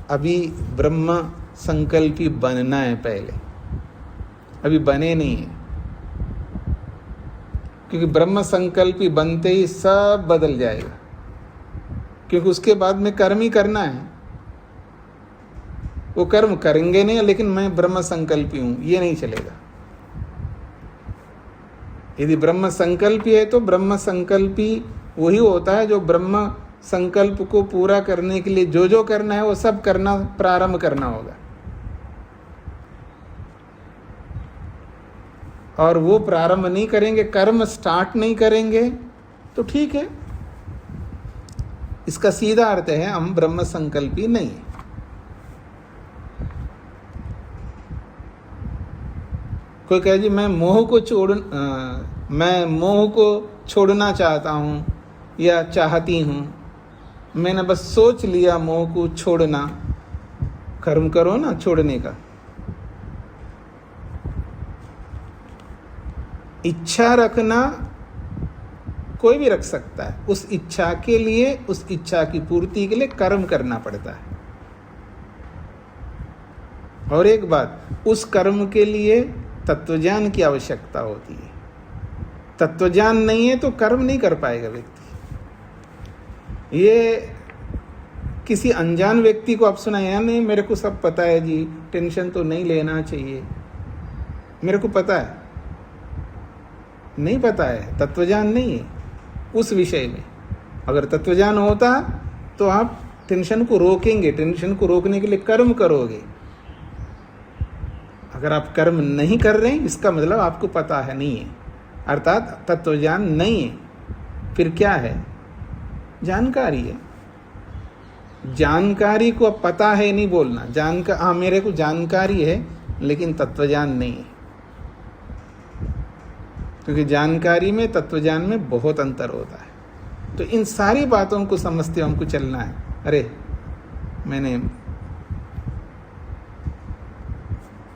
अभी ब्रह्म संकल्पी बनना है पहले, अभी बने नहीं है। क्योंकि ब्रह्म संकल्पी बनते ही सब बदल जाएगा, क्योंकि उसके बाद में कर्म ही करना है। वो कर्म करेंगे नहीं, लेकिन मैं ब्रह्म संकल्पी हूं, ये नहीं चलेगा। यदि ब्रह्म संकल्पी है तो ब्रह्म संकल्पी वही होता है जो ब्रह्म संकल्प को पूरा करने के लिए जो जो करना है वो सब करना, प्रारंभ करना होगा। और वो प्रारंभ नहीं करेंगे, कर्म स्टार्ट नहीं करेंगे तो ठीक है। इसका सीधा अर्थ है हम ब्रह्म संकल्पी नहीं है। कोई कहे जी मैं मोह को छोड़ना चाहता हूँ या चाहती हूँ, मैंने बस सोच लिया मोह को छोड़ना। कर्म करो ना छोड़ने का। इच्छा रखना कोई भी रख सकता है, उस इच्छा के लिए, उस इच्छा की पूर्ति के लिए कर्म करना पड़ता है। और एक बात, उस कर्म के लिए तत्वज्ञान की आवश्यकता होती है। तत्वज्ञान नहीं है तो कर्म नहीं कर पाएगा व्यक्ति। ये किसी अनजान व्यक्ति को आप सुनाया नहीं, मेरे को सब पता है जी, टेंशन तो नहीं लेना चाहिए, मेरे को पता है। नहीं पता है, तत्वज्ञान नहीं है उस विषय में। अगर तत्वज्ञान होता तो आप टेंशन को रोकेंगे, टेंशन को रोकने के लिए कर्म करोगे। अगर आप कर्म नहीं कर रहे हैं इसका मतलब आपको पता है नहीं है, अर्थात तत्वज्ञान नहीं है। फिर क्या है? जानकारी है। जानकारी को अब पता है नहीं बोलना। हाँ मेरे को जानकारी है, लेकिन तत्वज्ञान नहीं है, क्योंकि जानकारी में तत्वज्ञान में बहुत अंतर होता है। तो इन सारी बातों को समझते हमको चलना है। अरे मैंने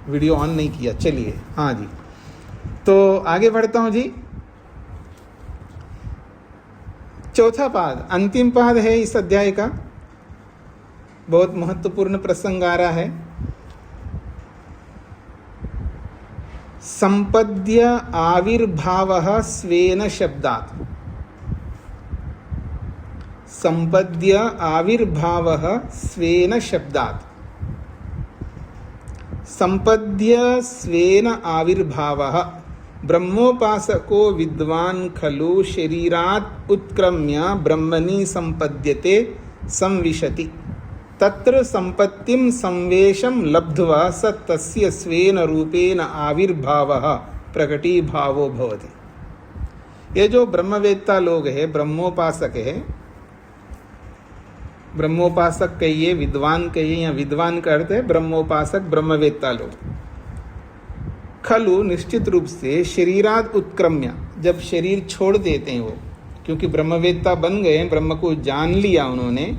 वीडियो ऑन नहीं किया, चलिए। हाँ जी, तो आगे बढ़ता हूँ जी। चौथा पाद, अंतिम पाद है इस अध्याय का, बहुत महत्वपूर्ण प्रसंग आ रहा है। संपद्य आविर्भावः स्वेन शब्दात्। संपद्य आविर्भावः स्वेन शब्दात्। संपद्य स्वेन आविर्भावः ब्रह्मोपासको विद्वान् खलु शरीरात् उत्क्रम्य ब्रह्मणि संपद्यते संविशति। तत्र संपत्तिं संवेशं लब्ध्वा स तस्य स्वेन रूपेण आविर्भावः प्रकटीभावो भवति। ये जो ब्रह्मवेत्ता लोग हैं, ब्रह्मोपासक है, ब्रह्मोपासक कहिए, विद्वान कहिए, या विद्वान का अर्थ है ब्रह्मोपासक, ब्रह्मवेत्ता लोग। खलु निश्चित रूप से शरीराद उत्क्रम्य, जब शरीर छोड़ देते हैं वो, क्योंकि ब्रह्मवेत्ता बन गए, ब्रह्म को जान लिया उन्होंने,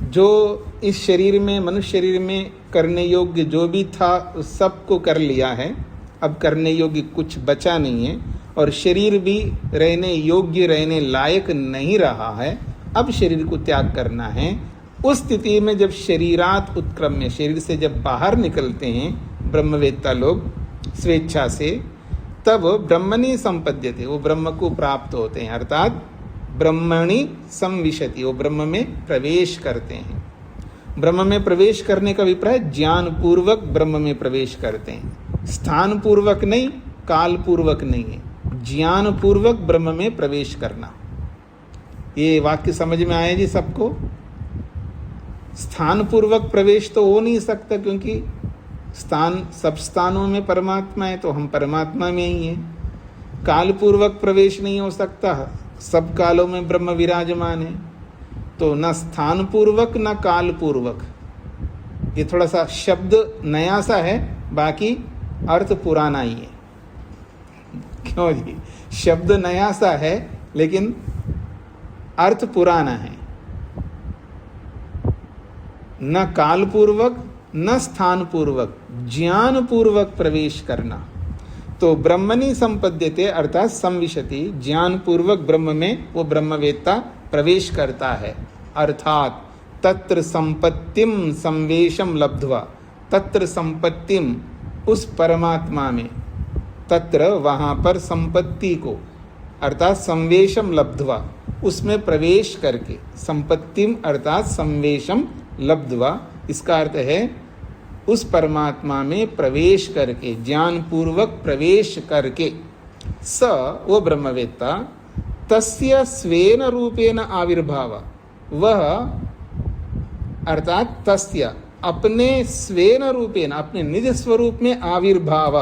जो इस शरीर में, मनुष्य शरीर में करने योग्य जो भी था उस सब को कर लिया है। अब करने योग्य कुछ बचा नहीं है, और शरीर भी रहने योग्य, रहने लायक नहीं रहा है। अब शरीर को त्याग करना है। उस स्थिति में जब शरीरात उत्क्रम्य, शरीर से जब बाहर निकलते हैं ब्रह्मवेत्ता लोग स्वेच्छा से, तब ब्रह्मणि संपद्यते, वो ब्रह्म को प्राप्त होते हैं, अर्थात ब्रह्मणि संविशति, वो ब्रह्म में प्रवेश करते हैं। ब्रह्म में प्रवेश करने का अभिप्राय ज्ञान पूर्वक ब्रह्म में प्रवेश करते हैं, स्थान पूर्वक नहीं, काल पूर्वक नहीं है, ज्ञान पूर्वक ब्रह्म में प्रवेश करना। ये वाक्य समझ में आया जी सबको? स्थान पूर्वक प्रवेश तो हो नहीं सकता, क्योंकि स्थान, सब स्थानों में परमात्मा है, तो हम परमात्मा में ही हैं। काल पूर्वक प्रवेश नहीं हो सकता, सब कालों में ब्रह्म विराजमान है, तो न स्थान पूर्वक न काल पूर्वक। ये थोड़ा सा शब्द नया सा है, बाकी अर्थ पुराना ही है। क्यों जी? शब्द नया सा है लेकिन अर्थ पुराना है। न काल पूर्वक न स्थान पूर्वक, ज्ञान पूर्वक प्रवेश करना। तो ब्रह्मणि संपद्यते अर्थात संविशति, ज्ञान पूर्वक ब्रह्म में वो ब्रह्मवेत्ता प्रवेश करता है, अर्थात तत्र संपत्तिम संवेशम लब्ध्वा, तत्र संपत्तिम उस परमात्मा में, तत्र वहाँ पर संपत्ति को, अर्थात संवेशम लब्ध्वा उसमें प्रवेश करके, संपत्तिम अर्थात संवेशम लब्ध्वा, इसका अर्थ है उस परमात्मा में प्रवेश करके, ज्ञान पूर्वक प्रवेश करके, स वो ब्रह्मवेत्ता, तस्य स्वेन रूपेण आविर्भाव, वह अर्थात तस्य अपने स्वेन रूपेण, अपने निज स्वरूप में आविर्भाव,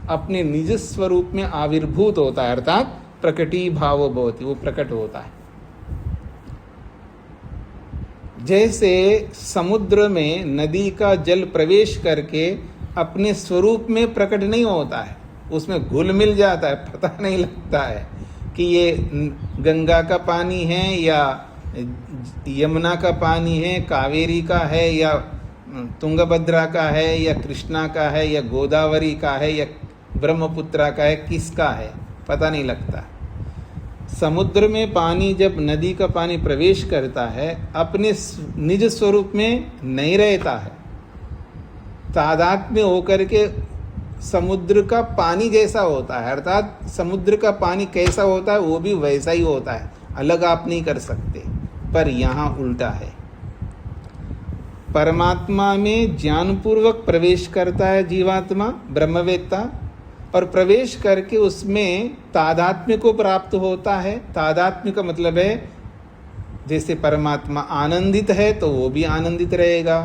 अपने निज स्वरूप में आविर्भूत होता है, अर्थात प्रकटीभावो भवति, वो प्रकट होता है। जैसे समुद्र में नदी का जल प्रवेश करके अपने स्वरूप में प्रकट नहीं होता है, उसमें घुल मिल जाता है, पता नहीं लगता है कि ये गंगा का पानी है या यमुना का पानी है, कावेरी का है या तुंगभद्रा का है या कृष्णा का है या गोदावरी का है या ब्रह्मपुत्रा का है, किसका है पता नहीं लगता। समुद्र में पानी, जब नदी का पानी प्रवेश करता है, अपने निज स्वरूप में नहीं रहता है, तादात्म्य होकर के समुद्र का पानी जैसा होता है, अर्थात समुद्र का पानी कैसा होता है वो भी वैसा ही होता है, अलग आप नहीं कर सकते। पर यहाँ उल्टा है, परमात्मा में ज्ञानपूर्वक प्रवेश करता है जीवात्मा, ब्रह्मवेत्ता, और प्रवेश करके उसमें तादात्म्य को प्राप्त होता है। तादात्म्य का मतलब है जैसे परमात्मा आनंदित है तो वो भी आनंदित रहेगा,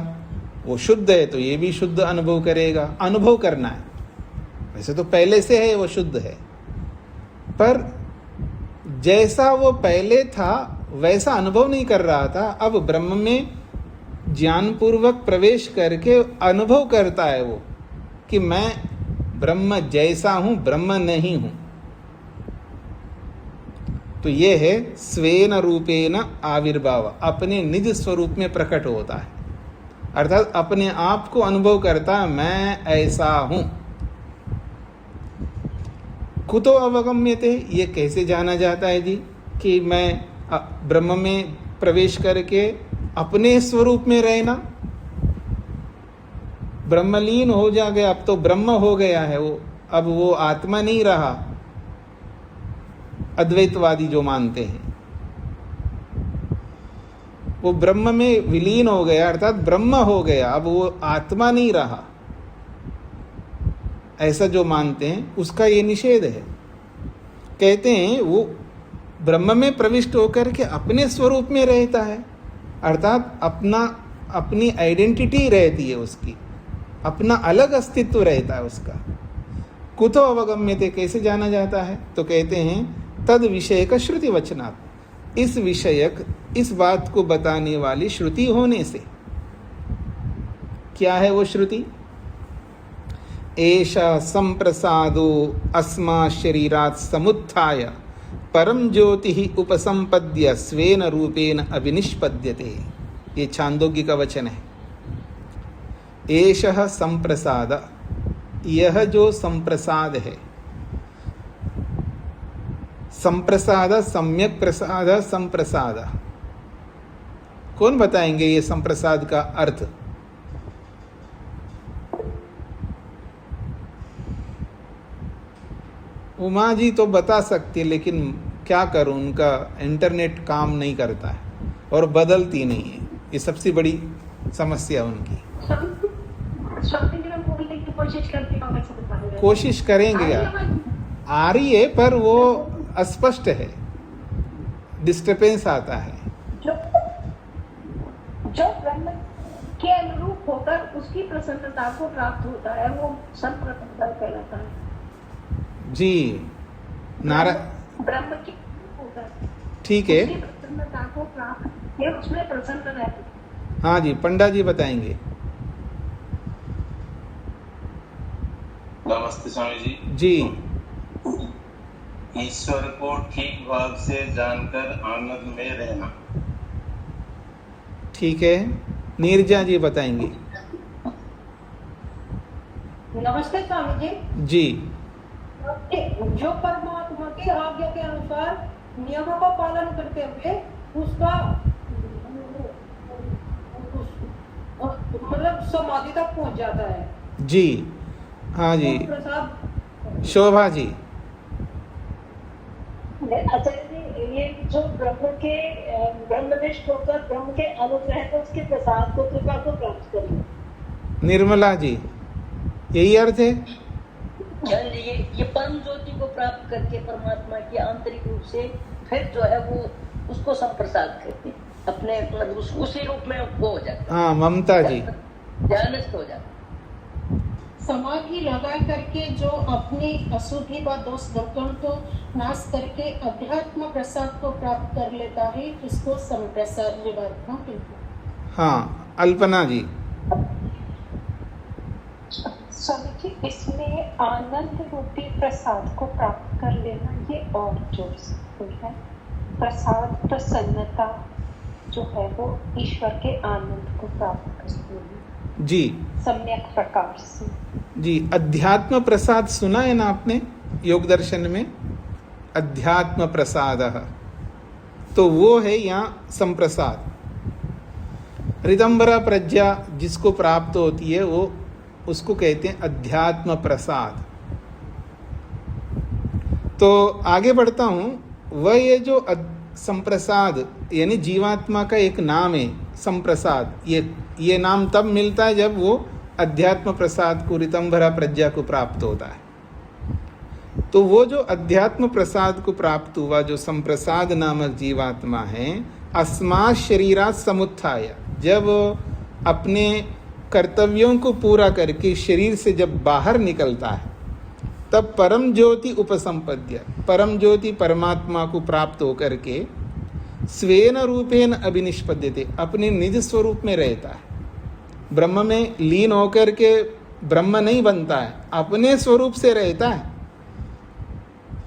वो शुद्ध है तो ये भी शुद्ध अनुभव करेगा। अनुभव करना है, वैसे तो पहले से है वो शुद्ध है, पर जैसा वो पहले था वैसा अनुभव नहीं कर रहा था। अब ब्रह्म में ज्ञानपूर्वक प्रवेश करके अनुभव करता है वो, कि मैं ब्रह्म जैसा हूं, ब्रह्म नहीं हूं। तो ये है स्वेन रूपेण आविर्भाव, अपने निज स्वरूप में प्रकट होता है, अर्थात अपने आप को अनुभव करता है मैं ऐसा हूं। कुतो अवगम्यते, ये कैसे जाना जाता है जी कि मैं ब्रह्म में प्रवेश करके अपने स्वरूप में रहना, ब्रह्मलीन हो जा गया, अब तो ब्रह्म हो गया है वो, अब वो आत्मा नहीं रहा, अद्वैतवादी जो मानते हैं वो ब्रह्म में विलीन हो गया, अर्थात ब्रह्म हो गया, अब वो आत्मा नहीं रहा, ऐसा जो मानते हैं उसका ये निषेध है। कहते हैं वो ब्रह्म में प्रविष्ट होकर के अपने स्वरूप में रहता है, अर्थात अपनी आइडेंटिटी रहती है उसकी, अपना अलग अस्तित्व रहता है उसका। कुतो अवगम्यते, कैसे जाना जाता है? तो कहते हैं तद विषयक श्रुति वचनात्, इस विषयक, इस बात को बताने वाली श्रुति होने से। क्या है वो श्रुति? एषा संप्रसादो अस्मा शरीरात् समुत्थाय परम ज्योति उपसंपद्य स्वेन रूपेण अभिनिष्पद्यते। ये छांदोग्य का वचन है। एषः संप्रसाद, यह जो संप्रसाद है, संप्रसाद, सम्यक प्रसाद, संप्रसाद, कौन बताएंगे ये संप्रसाद का अर्थ? उमा जी तो बता सकती है, लेकिन क्या करूं, उनका इंटरनेट काम नहीं करता है और बदलती नहीं है, ये सबसे बड़ी समस्या उनकी। कोशिश करेंगे यार, आ रही है पर वो अस्पष्ट है, डिस्टर्बेंस आता है। जो ब्रह्म के अनुरूप होकर उसकी प्रसन्नता को प्राप्त होता है वो संप्रसाद कहलाता है जी। ब्रह्म की होकर ठीक है, उसकी प्रसन्नता को प्राप्त, ये उसमें प्रसन्न रहते। हाँ जी, पंडा जी बताएंगे। नमस्ते स्वामी जी। जी, ईश्वर को ठीक भाव से जानकर आनंद में रहना। ठीक है, नीरजा जी बताएंगी। नमस्ते स्वामी जी। जी, जो परमात्मा की आज्ञा के अनुसार नियमों का पालन करते हुए उसका मतलब समाधि तक पहुंच जाता है जी, हाँ जी, शोभा जी। आचार्य जी, ये जो ब्रह्मनिष्ठ होकर ब्रह्म के अनुग्रह को, उसके प्रसाद को, कृपा को प्राप्त करें। निर्मला जी, यही अर्थ है? ये परम ज्योति को प्राप्त करके परमात्मा की आंतरिक रूप से फिर जो है वो उसको संप्रसाद करते हैं, अपने मतलब उसी रूप में वो हो जाता है। हाँ, ममता जी। ध्यानस्थ हो जाता है। समाधि लगा करके जो अपनी अशुद्धि व दोष दुर्गुण को नाश करके अध्यात्म प्रसाद को प्राप्त कर लेता है, इसको संप्रसाद निवारणा कहते हैं। हाँ, अल्पना जी। स्वामी जी, इसमें आनंद रूपी प्रसाद को प्राप्त कर लेना, ये और जोर से है। प्रसाद, प्रसन्नता जो है वो ईश्वर के आनंद को प्राप्त कर लेना जी, सम्यक प्रकार से। जी, अध्यात्म प्रसाद सुना है ना आपने योग दर्शन में? अध्यात्म प्रसाद, तो वो है यहाँ संप्रसाद। ऋतंबरा प्रज्ञा जिसको प्राप्त होती है वो, उसको कहते हैं अध्यात्म प्रसाद। तो आगे बढ़ता हूं, वह ये जो संप्रसाद यानी जीवात्मा का एक नाम है संप्रसाद, ये नाम तब मिलता है जब वो अध्यात्म प्रसाद को, ऋतंभरा प्रज्ञा को प्राप्त होता है। तो वो जो अध्यात्म प्रसाद को प्राप्त हुआ, जो संप्रसाद नामक जीवात्मा है, अस्मात् शरीरात् समुत्थाय, जब अपने कर्तव्यों को पूरा करके शरीर से जब बाहर निकलता है, तब परम ज्योति उपसंपद्य, परम ज्योति परमात्मा को प्राप्त होकर के स्वेन रूपेण अभिनिष्पद्यते, अपने निज स्वरूप में रहता है। ब्रह्म में लीन होकर के ब्रह्म नहीं बनता है, अपने स्वरूप से रहता है,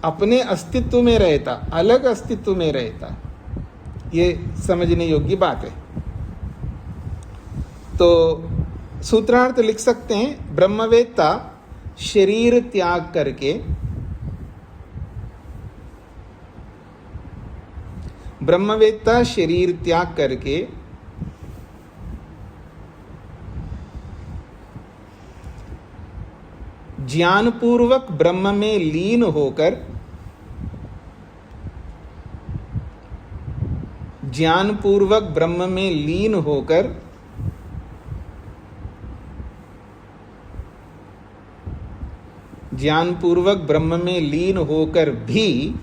अपने अस्तित्व में रहता, अलग अस्तित्व में रहता। ये समझने योग्य बात है। तो सूत्रार्थ लिख सकते हैं, ब्रह्मवेत्ता शरीर त्याग करके, ब्रह्मवेत्ता शरीर त्याग करके ज्ञानपूर्वक ब्रह्म में लीन होकर, ज्ञानपूर्वक ब्रह्म में लीन होकर ज्ञानपूर्वक ब्रह्म में लीन होकर भी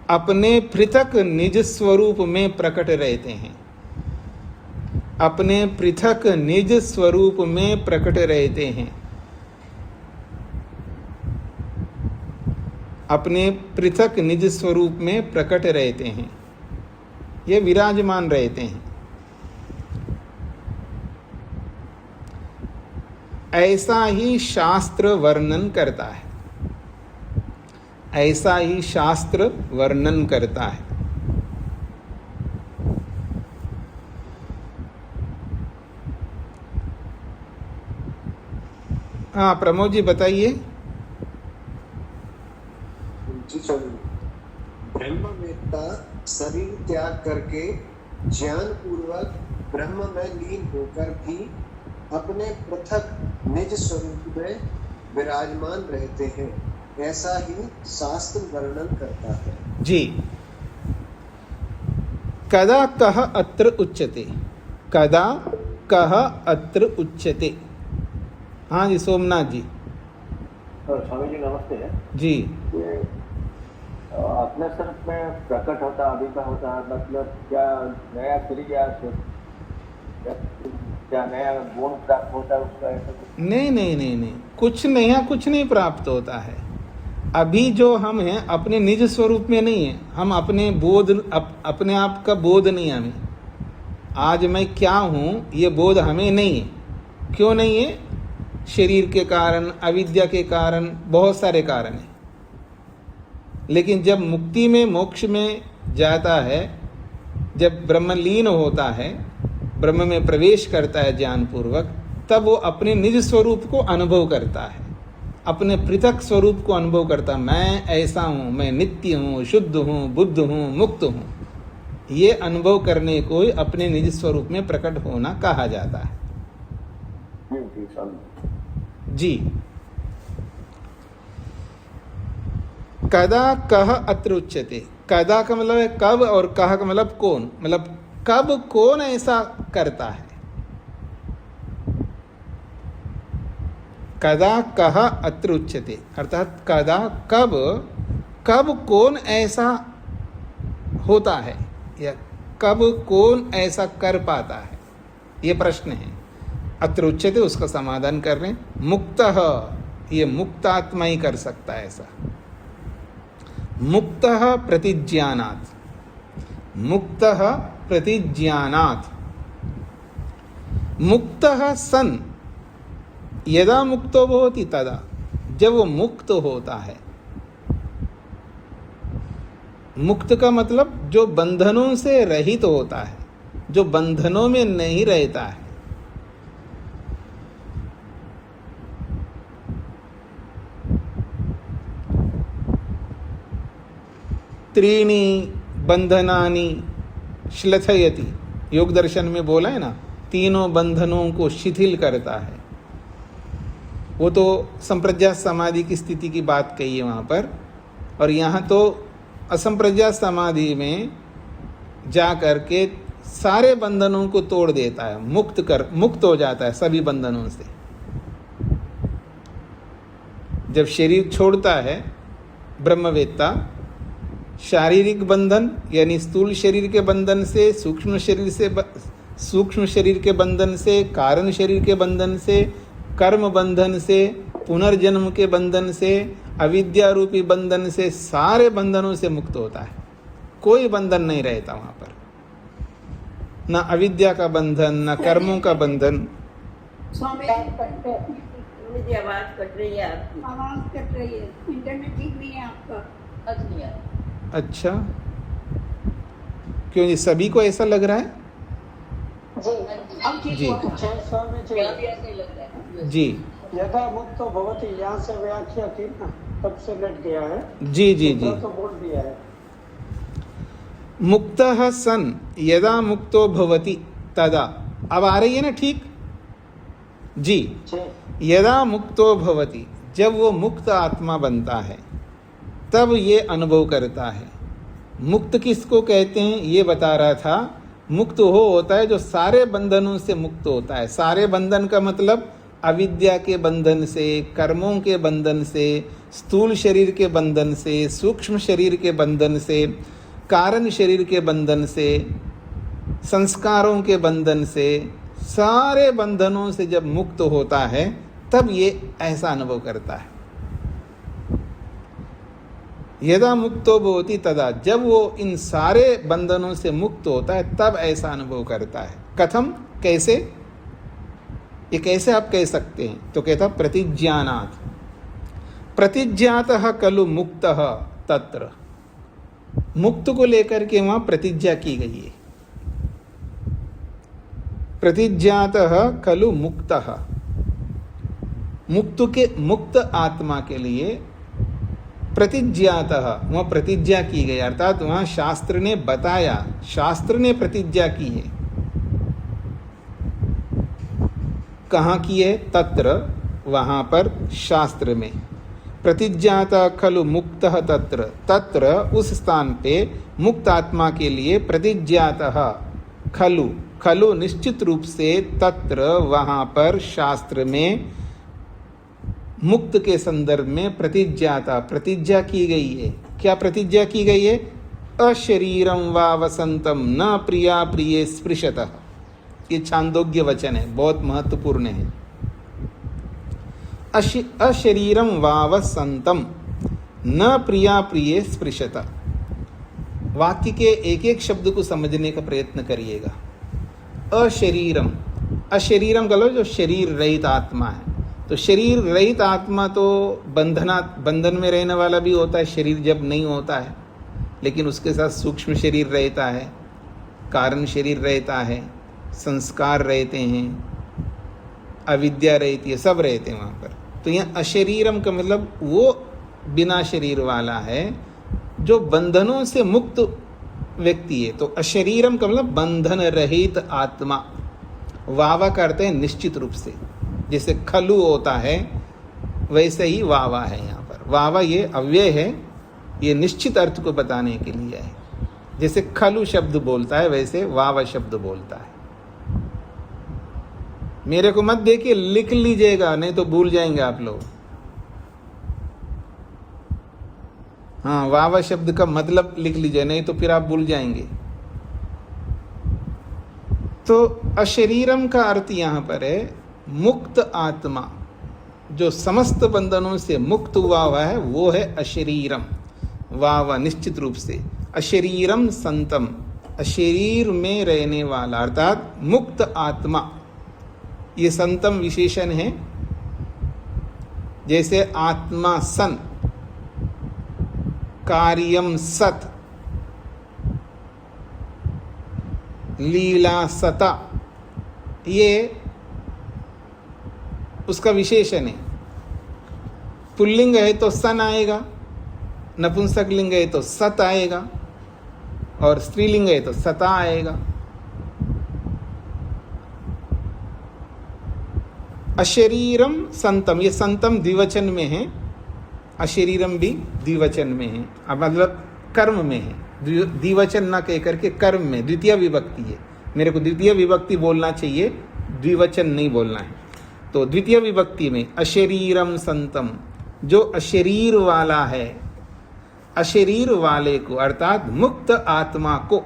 अपने पृथक निज स्वरूप में प्रकट रहते हैं, अपने पृथक निज स्वरूप में प्रकट रहते हैं, अपने पृथक निज स्वरूप में प्रकट रहते हैं, ये विराजमान रहते हैं। ऐसा ही शास्त्र वर्णन करता है, ऐसा ही शास्त्र वर्णन करता है। हाँ प्रमोद जी बताइए। जी चलिए। ब्रह्मवेत्ता शरीर त्याग करके ज्ञान पूर्वक ब्रह्म में लीन होकर भी अपने पृथक निज स्वरूप में विराजमान रहते हैं, ऐसा ही शास्त्र वर्णन करता है। जी। कदा कह अत्र उच्यते, कदा कह अत्र उच्यते। हाँ जी सोमनाथ जी। स्वामी जी नमस्ते। जी। अपने स्वरूप में प्रकट होता, अभी का होता, मतलब क्या नया शरीर क्या नया गुण प्राप्त होता है उसका? ऐसा नहीं नहीं नहीं नहीं, कुछ नया कुछ नहीं प्राप्त होता है। अभी जो हम हैं अपने निज स्वरूप में नहीं है, हम अपने बोध अपने आप का बोध नहीं हमें। आज मैं क्या हूँ ये बोध हमें नहीं है। क्यों नहीं है? शरीर के कारण, अविद्या के कारण, बहुत सारे कारण हैं। लेकिन जब मुक्ति में, मोक्ष में जाता है, जब ब्रह्मलीन होता है, ब्रह्म में प्रवेश करता है ज्ञानपूर्वक, तब वो अपने निज स्वरूप को अनुभव करता है, अपने पृथक स्वरूप को अनुभव करता है। मैं ऐसा हूँ, मैं नित्य हूँ, शुद्ध हूँ, बुद्ध हूँ, मुक्त हूँ। ये अनुभव करने को ही अपने निज स्वरूप में प्रकट होना कहा जाता है। जी। कदा कह अत्र उच्यते। कदा का मतलब है कब, और कह का मतलब कौन, मतलब कब कौन ऐसा करता है। कदा कह अत्र उच्यते अर्थात कदा कब, कब कौन ऐसा होता है, या कब कौन ऐसा कर पाता है, ये प्रश्न है। अत्र उच्यते उसका समाधान कर रहे हैं। मुक्तः, ये मुक्त आत्मा ही कर सकता है ऐसा। मुक्तः प्रतिज्ञानात्, मुक्तः प्रतिज्ञानात्। मुक्तः सन यदा मुक्तो भवति तदा, जब वो मुक्त होता है। मुक्त का मतलब जो बंधनों से रहित होता है, जो बंधनों में नहीं रहता है। त्रीणि बंधनानि श्लथयति, योग दर्शन में बोला है ना, तीनों बंधनों को शिथिल करता है। वो तो संप्रज्ञात समाधि की स्थिति की बात कही है वहाँ पर, और यहाँ तो असंप्रज्ञात समाधि में जा करके सारे बंधनों को तोड़ देता है, मुक्त हो जाता है सभी बंधनों से। जब शरीर छोड़ता है ब्रह्मवेत्ता, शारीरिक बंधन यानी स्थूल शरीर के बंधन से, सूक्ष्म शरीर के बंधन से, कारण शरीर के बंधन से, कर्म बंधन से, पुनर्जन्म के बंधन से, अविद्या रूपी बंधन से, सारे बंधनों से मुक्त होता है। कोई बंधन नहीं रहता वहाँ पर, ना अविद्या का बंधन, ना कर्मों का बंधन। स्वामी पंडित जी आवाज कट रही है आपकी। आवाज कट रही है, इंटरनेट ठीक नहीं है आपका। आज नहीं आ रहा। अच्छा, क्यों जी, सभी को ऐसा लग रहा है? अब ठीक जी। हुआ। मेरा भी ऐसा ही लग रहा है। जी यथा मुक्त भवति, यहाँ से व्याख्या की ना, तब से लट गया है। जी जी जी। तो बोल दिया है। मुक्तः सन यदा मुक्तो भवति तदा, अब आ रही है ना ठीक? जी, यदा मुक्तो भवति, जब वो मुक्त आत्मा बनता है तब ये अनुभव करता है। मुक्त किसको कहते हैं ये बता रहा था। मुक्त हो होता है जो सारे बंधनों से मुक्त होता है। सारे बंधन का मतलब अविद्या के बंधन से, कर्मों के बंधन से, स्थूल शरीर के बंधन से, सूक्ष्म शरीर के बंधन से, कारण शरीर के बंधन से, संस्कारों के बंधन से, सारे बंधनों से जब मुक्त होता है तब ये ऐसा अनुभव करता है। यदा मुक्तो भवति तदा, जब वो इन सारे बंधनों से मुक्त होता है तब ऐसा अनुभव करता है। कथम, कैसे? ये कैसे आप कह सकते हैं? तो कहता प्रतिज्ञानात्, प्रतिज्ञातः खलु मुक्तः तत्र, मुक्त को लेकर के वहां प्रतिज्ञा की गई है। प्रतिज्ञातः खलु मुक्तः, मुक्त आत्मा के लिए प्रतिज्ञातः, वहां प्रतिज्ञा की गई, अर्थात वहां शास्त्र ने बताया, शास्त्र ने प्रतिज्ञा की है। कहाँ की है? तत्र, वहां पर, शास्त्र में। प्रतिज्ञाता खलु मुक्तः तत्र, तत्र उस स्थान पे मुक्त आत्मा के लिए प्रतिज्ञातः खलु, खलु निश्चित रूप से, तत्र वहां पर शास्त्र में मुक्त के संदर्भ में प्रतिज्ञाता, प्रतिज्ञा की गई है। क्या प्रतिज्ञा की गई है? अशरीरम वा वसंतम न प्रिया प्रिये स्पृशतः। ये छांदोग्य वचन है, बहुत महत्वपूर्ण है। अशरीरम वा वसंतम न प्रिया प्रिये स्पृशतः। वाक्य के एक एक शब्द को समझने का प्रयत्न करिएगा। अशरीरम, अशरीरम का लो जो शरीर रहित आत्मा है। तो शरीर रहित आत्मा तो बंधन में रहने वाला भी होता है, शरीर जब नहीं होता है, लेकिन उसके साथ सूक्ष्म शरीर रहता है, कारण शरीर रहता है, संस्कार रहते हैं, अविद्या रहती है, सब रहते हैं वहाँ पर। तो यहाँ अशरीरम का मतलब वो बिना शरीर वाला है जो बंधनों से मुक्त व्यक्ति है। तो अशरीरम का मतलब बंधन रहित आत्मा। वावा करते हैं निश्चित रूप से, जैसे खलु होता है वैसे ही वावा है यहाँ पर। वावा ये अव्यय है, ये निश्चित अर्थ को बताने के लिए है। जैसे खलु शब्द बोलता है वैसे वावा शब्द बोलता है। मेरे को मत देखिए, लिख लीजिएगा नहीं तो भूल जाएंगे आप लोग। हाँ, वावा शब्द का मतलब लिख लीजिए, नहीं तो फिर आप भूल जाएंगे। तो अशरीरम का अर्थ यहाँ पर है मुक्त आत्मा, जो समस्त बंधनों से मुक्त हुआ है वो है अशरीरम। वाव निश्चित रूप से। अशरीरम संतम, अशरीर में रहने वाला अर्थात मुक्त आत्मा, ये संतम विशेषण है। जैसे आत्मा सन, कार्यम सत, लीला सता, ये उसका विशेषण है। पुल्लिंग है तो सन आएगा, नपुंसक लिंग है तो सत आएगा, और स्त्रीलिंग है तो सता आएगा। अशरीरम संतम, ये संतम द्विवचन में है, अशरीरम भी द्विवचन में है, अब मतलब कर्म में है। द्विवचन ना कह करके कर्म में द्वितीय विभक्ति है। मेरे को द्वितीय विभक्ति बोलना चाहिए, द्विवचन नहीं बोलना है। तो द्वितीय विभक्ति में अशरीरम संतम, जो अशरीर वाला है, अशरीर वाले को अर्थात मुक्त आत्मा को,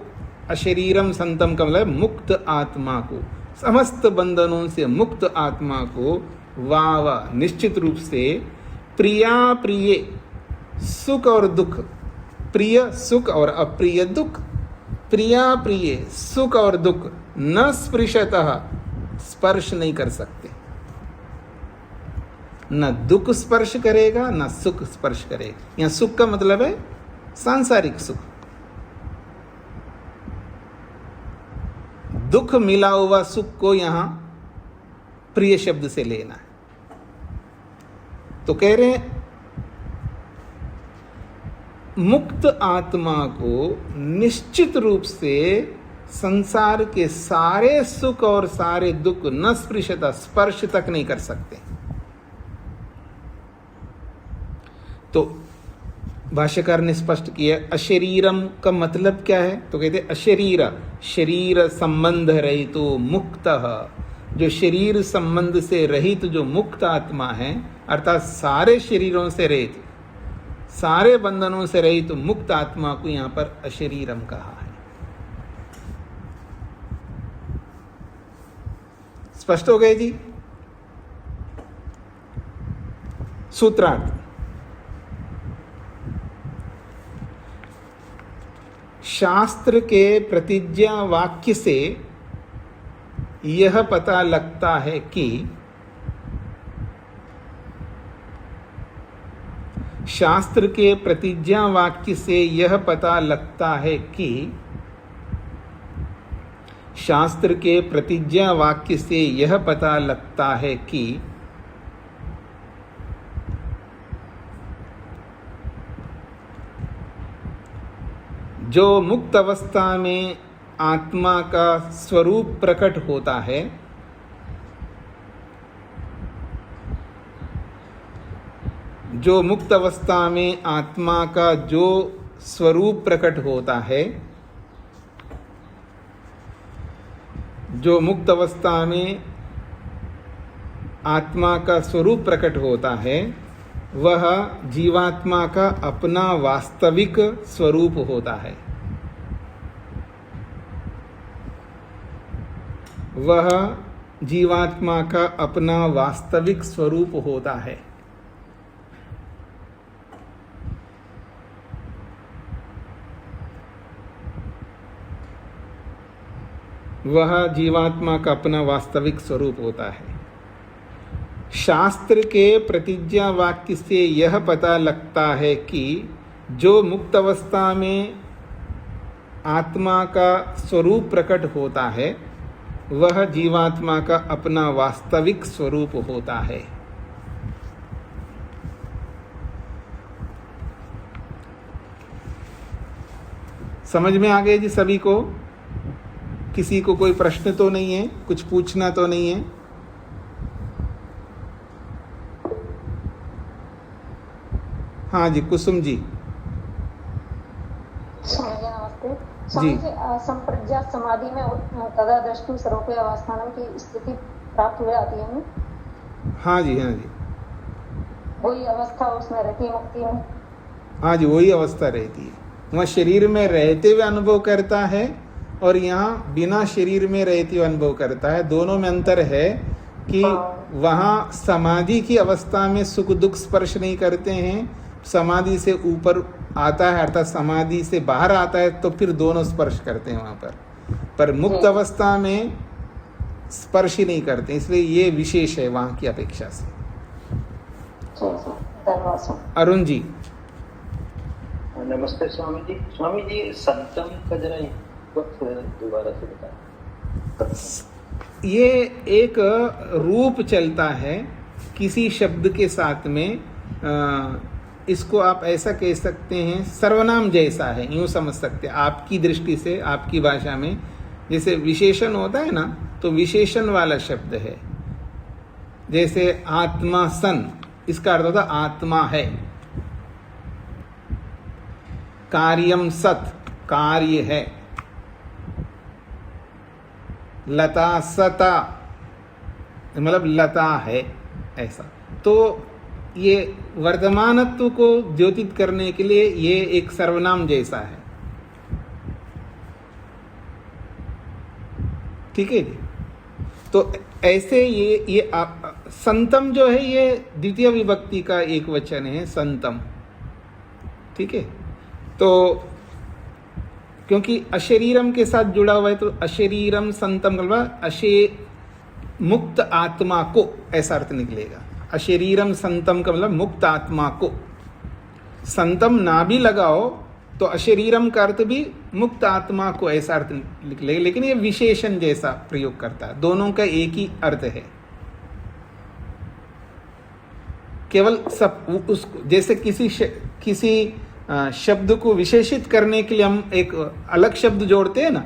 अशरीरम संतम का मतलब मुक्त आत्मा को, समस्त बंधनों से मुक्त आत्मा को वावा निश्चित रूप से प्रिया प्रिय, सुख और दुख, प्रिय सुख और अप्रिय दुख, प्रिया प्रिय सुख और दुख न स्पृशतः, स्पर्श नहीं कर सकते। न दुख स्पर्श करेगा न सुख स्पर्श करेगा। यहाँ सुख का मतलब है सांसारिक सुख। दुख मिला हुआ सुख को यहां प्रिय शब्द से लेना है। तो कह रहे हैं मुक्त आत्मा को निश्चित रूप से संसार के सारे सुख और सारे दुख न स्पृशता, स्पर्श तक नहीं कर सकते। तो भाष्यकार ने स्पष्ट किया अशरीरम का मतलब क्या है, तो कहते अशरीर, शरीर संबंध रहितो मुक्तः, जो शरीर संबंध से रहित जो मुक्त आत्मा है, अर्थात सारे शरीरों से रहित, सारे बंधनों से रहित मुक्त आत्मा को यहां पर अशरीरम कहा है। स्पष्ट हो गए जी। सूत्रार्थ, शास्त्र के प्रतिज्ञा वाक्य से यह पता लगता है कि शास्त्र के प्रतिज्ञा वाक्य से यह पता लगता है कि शास्त्र के प्रतिज्ञा वाक्य से यह पता लगता है कि जो मुक्त अवस्था में आत्मा का स्वरूप प्रकट होता है, जो मुक्त अवस्था में आत्मा का जो स्वरूप प्रकट होता है, जो मुक्त अवस्था में आत्मा का स्वरूप प्रकट होता है, वह जीवात्मा का अपना वास्तविक स्वरूप होता है। वह जीवात्मा का अपना वास्तविक स्वरूप होता है। वह जीवात्मा का अपना वास्तविक स्वरूप होता है। शास्त्र के प्रतिज्ञा वाक्य से यह पता लगता है कि जो मुक्त अवस्था में आत्मा का स्वरूप प्रकट होता है, वह जीवात्मा का अपना वास्तविक स्वरूप होता है। समझ में आ गए जी सभी को? किसी को कोई प्रश्न तो नहीं है, कुछ पूछना तो नहीं है? हाँ जी, कुसुम जी। स्वामी जी नमस्ते। स्वामी जी, संप्रज्ञात समाधि में तदा दृष्टि सर्वोपरि अवस्थानम की स्थिति प्राप्त हो जाती है ना? हाँ जी, हाँ जी, वही अवस्था उसमें रहती है मुक्ति में? हाँ जी, वही अवस्था रहती है। वह शरीर में रहते हुए अनुभव करता है और यहाँ बिना शरीर में रहते हुए अनुभव करता है। दोनों में अंतर है कि वहाँ समाधि की अवस्था में सुख दुख स्पर्श नहीं करते हैं, समाधि से ऊपर आता है अर्थात समाधि से बाहर आता है तो फिर दोनों स्पर्श करते हैं वहाँ पर मुक्त अवस्था में स्पर्श ही नहीं करते, इसलिए ये विशेष है वहाँ की अपेक्षा से। अरुण जी। नमस्ते स्वामी जी। स्वामी जी, संतम का जरा दोबारा से बताएं। ये एक रूप चलता है किसी शब्द के साथ में, इसको आप ऐसा कह सकते हैं सर्वनाम जैसा है, यूं समझ सकते हैं आपकी दृष्टि से, आपकी भाषा में जैसे विशेषण होता है ना, तो विशेषण वाला शब्द है। जैसे आत्मा सन, इसका अर्थ होता आत्मा है। कार्यम सत, कार्य है। लता सता, मतलब लता है, ऐसा। तो ये वर्तमानत्व को द्योतित करने के लिए ये एक सर्वनाम जैसा है। ठीक है जी। तो ऐसे ये संतम जो है ये द्वितीय विभक्ति का एक वचन है, संतम। ठीक है। तो क्योंकि अशरीरम के साथ जुड़ा हुआ है तो अशरीरम संतम, मुक्त आत्मा को, ऐसा अर्थ निकलेगा। अशरीरम संतम का मतलब मुक्त आत्मा को, संतम ना भी लगाओ तो अशरीरम का अर्थ भी मुक्त आत्मा को ऐसा अर्थ लिख ले, लेकिन ये विशेषण जैसा प्रयोग करता है, दोनों का एक ही अर्थ है। केवल सब उसको जैसे किसी शब्द को विशेषित करने के लिए हम एक अलग शब्द जोड़ते हैं ना,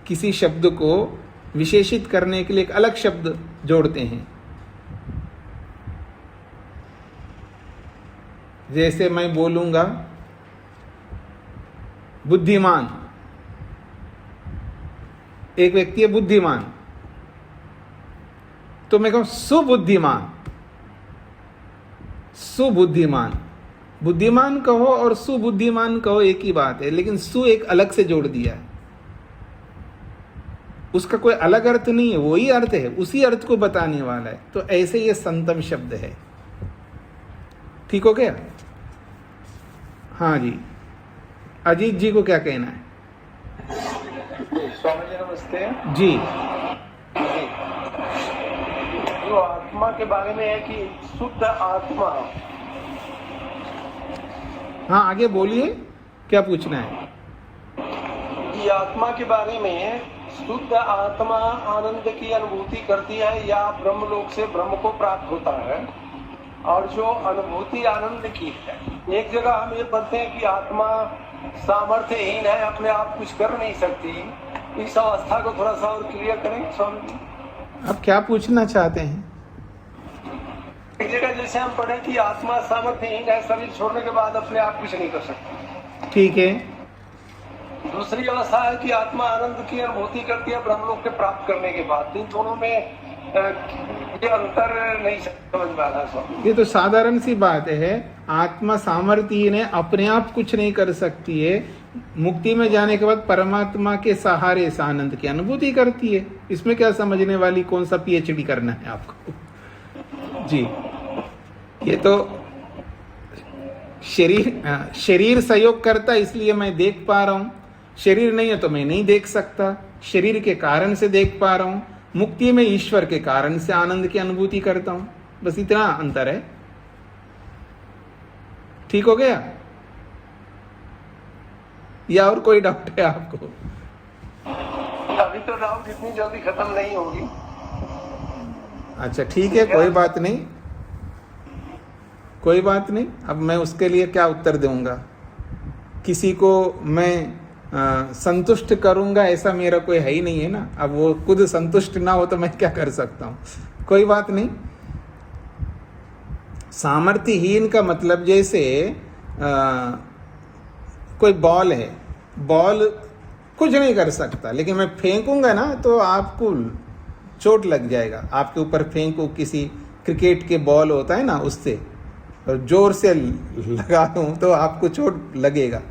किसी शब्द को विशेषित करने के लिए एक अलग शब्द जोड़ते हैं। जैसे मैं बोलूंगा बुद्धिमान, एक व्यक्ति है बुद्धिमान, तो मैं कहूं सुबुद्धिमान, सुबुद्धिमान, बुद्धिमान कहो और सुबुद्धिमान कहो एक ही बात है, लेकिन सु एक अलग से जोड़ दिया है, उसका कोई अलग अर्थ नहीं है, वही अर्थ है, उसी अर्थ को बताने वाला है। तो ऐसे ये संतम शब्द है। ठीक हो गया? हाँ जी, अजीत जी को क्या कहना है? स्वामी जी नमस्ते जी। जो आत्मा के बारे में है कि शुद्ध आत्मा, हाँ आगे बोलिए, क्या पूछना है? कि आत्मा के बारे में शुद्ध आत्मा आनंद की अनुभूति करती है या ब्रह्मलोक से ब्रह्म को प्राप्त होता है, और जो अनुभूति आनंद की है, एक जगह हम ये पढ़ते हैं कि आत्मा सामर्थ्यहीन है, अपने आप कुछ कर नहीं सकती। इस अवस्था को थोड़ा सा और क्लियर करें स्वामी जी। आप क्या पूछना चाहते हैं? एक जगह जैसे हम पढ़े कि आत्मा सामर्थ्यहीन है, शरीर छोड़ने के बाद अपने आप कुछ नहीं कर सकती। ठीक है। दूसरी अवस्था है कि आत्मा आनंद की अनुभूति करती है ब्रह्मलोक के प्राप्त करने के बाद। इन दोनों में ये अंतर नहीं समझ में आ रहा। ये तो साधारण सी बात है, आत्मा सामर्थ्यहीन है, अपने आप कुछ नहीं कर सकती है, मुक्ति में जाने के बाद परमात्मा के सहारे से आनंद की अनुभूति करती है। इसमें क्या समझने वाली, कौन सा पीएचडी करना है आपको? जी, ये तो शरीर सहयोग करता है, इसलिए मैं देख पा रहा हूं। शरीर नहीं है तो मैं नहीं देख सकता, शरीर के कारण से देख पा रहा हूं। मुक्ति में ईश्वर के कारण से आनंद की अनुभूति करता हूं, बस इतना अंतर है। ठीक हो गया? या और कोई डाउट है आपको? अभी तो डाउट इतनी जल्दी खत्म नहीं होगी। अच्छा ठीक है, कोई बात नहीं, कोई बात नहीं। अब मैं उसके लिए क्या उत्तर दूंगा? किसी को मैं संतुष्ट करूंगा ऐसा मेरा कोई है ही नहीं है ना। अब वो खुद संतुष्ट ना हो तो मैं क्या कर सकता हूं? कोई बात नहीं। सामर्थ्यहीन का मतलब जैसे कोई बॉल है, बॉल कुछ नहीं कर सकता, लेकिन मैं फेंकूंगा ना तो आपको चोट लग जाएगा। आपके ऊपर फेंकू, किसी क्रिकेट के बॉल होता है ना, उससे और जोर से लगा दूं तो आपको चोट लगेगा।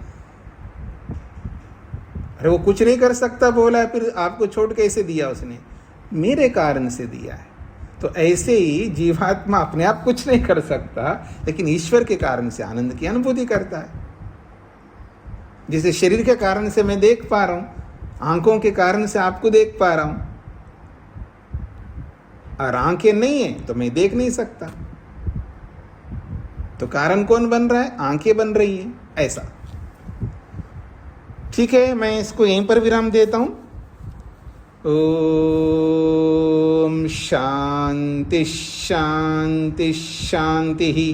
अरे वो कुछ नहीं कर सकता बोला है, फिर आपको चोट कैसे दिया उसने? मेरे कारण से दिया है। तो ऐसे ही जीवात्मा अपने आप कुछ नहीं कर सकता, लेकिन ईश्वर के कारण से आनंद की अनुभूति करता है। जैसे शरीर के कारण से मैं देख पा रहा हूं, आंखों के कारण से आपको देख पा रहा हूं, और आंखें नहीं है तो मैं देख नहीं सकता। तो कारण कौन बन रहा है? आंखें बन रही है, ऐसा। ठीक है, मैं इसको यहीं पर विराम देता हूं। ओम शांति शांति शांति ही।